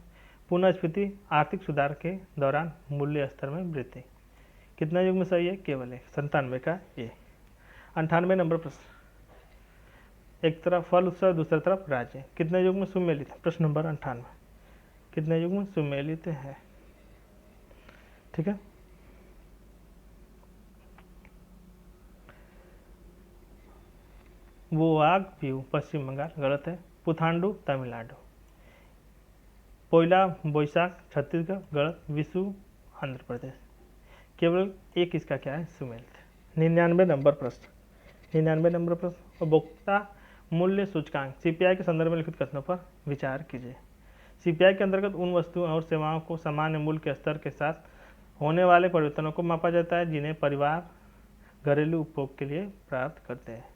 पुनःस्फीति आर्थिक सुधार के दौरान मूल्य स्तर में वृद्धि। कितना युग में सही है? केवल 1। 97 का ये। 98 नंबर प्रश्न, एक तरफ फल उत्सव, दूसरी तरफ राज्य, कितने युग में सुमेलित है? प्रश्न नंबर 98, कितने युग में सुमेलित है? ठीक है। वोआग व्यू पश्चिम बंगाल। गलत है। पुथांडु तमिलनाडु। पोइला बोईसाख छत्तीसगढ़। गलत। विशु आंध्र प्रदेश। केवल 1 इसका क्या है? सुमेलित। 99 नंबर प्रश्न, 99 नंबर प्रश्न, उपभोक्ता मूल्य सूचकांक CPI के संदर्भ में लिखित कथनों पर विचार कीजिए। CPI के अंतर्गत उन वस्तुओं और सेवाओं को सामान्य मूल्य के स्तर के साथ होने वाले परिवर्तनों को मापा जाता है जिन्हें परिवार घरेलू उपभोग के लिए प्राप्त करते हैं।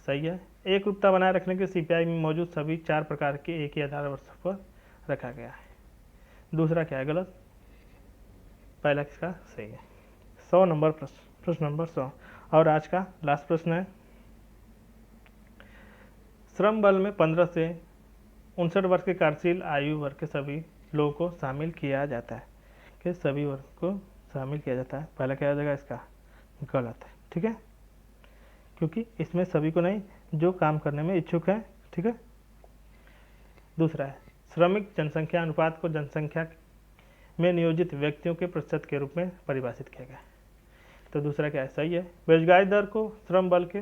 सही है। एक रूपता बनाए रखने के CPI में मौजूद सभी 4 प्रकार के एक ही आधार वस्तु पर रखा गया है। दूसरा क्या है? गलत। पहला किसका? सही है। 100 नंबर प्रश्न, प्रश्न नंबर 100, और आज का लास्ट प्रश्न है, श्रम बल में 15 से 59 वर्ष के कार्यशील आयु वर्ग के सभी लोगों को शामिल किया जाता है। कि सभी वर्ग को शामिल किया जाता है। पहला क्या हो जाएगा इसका? गलत है। ठीक है, क्योंकि इसमें सभी को नहीं, जो काम करने में इच्छुक है। ठीक है। दूसरा है, श्रमिक जनसंख्या अनुपात को जनसंख्या में नियोजित व्यक्तियों के प्रतिशत के रूप में परिभाषित किया गया। तो दूसरा क्या है? सही है। बेरोजगारी दर को श्रम बल के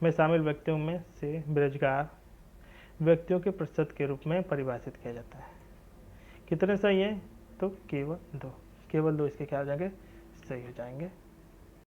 में शामिल व्यक्तियों में से बेरोजगार व्यक्तियों के प्रतिशत के रूप में परिभाषित किया जाता है। कितने सही है? तो केवल 2। केवल 2 इसके क्या हो जाएंगे? सही हो जाएंगे।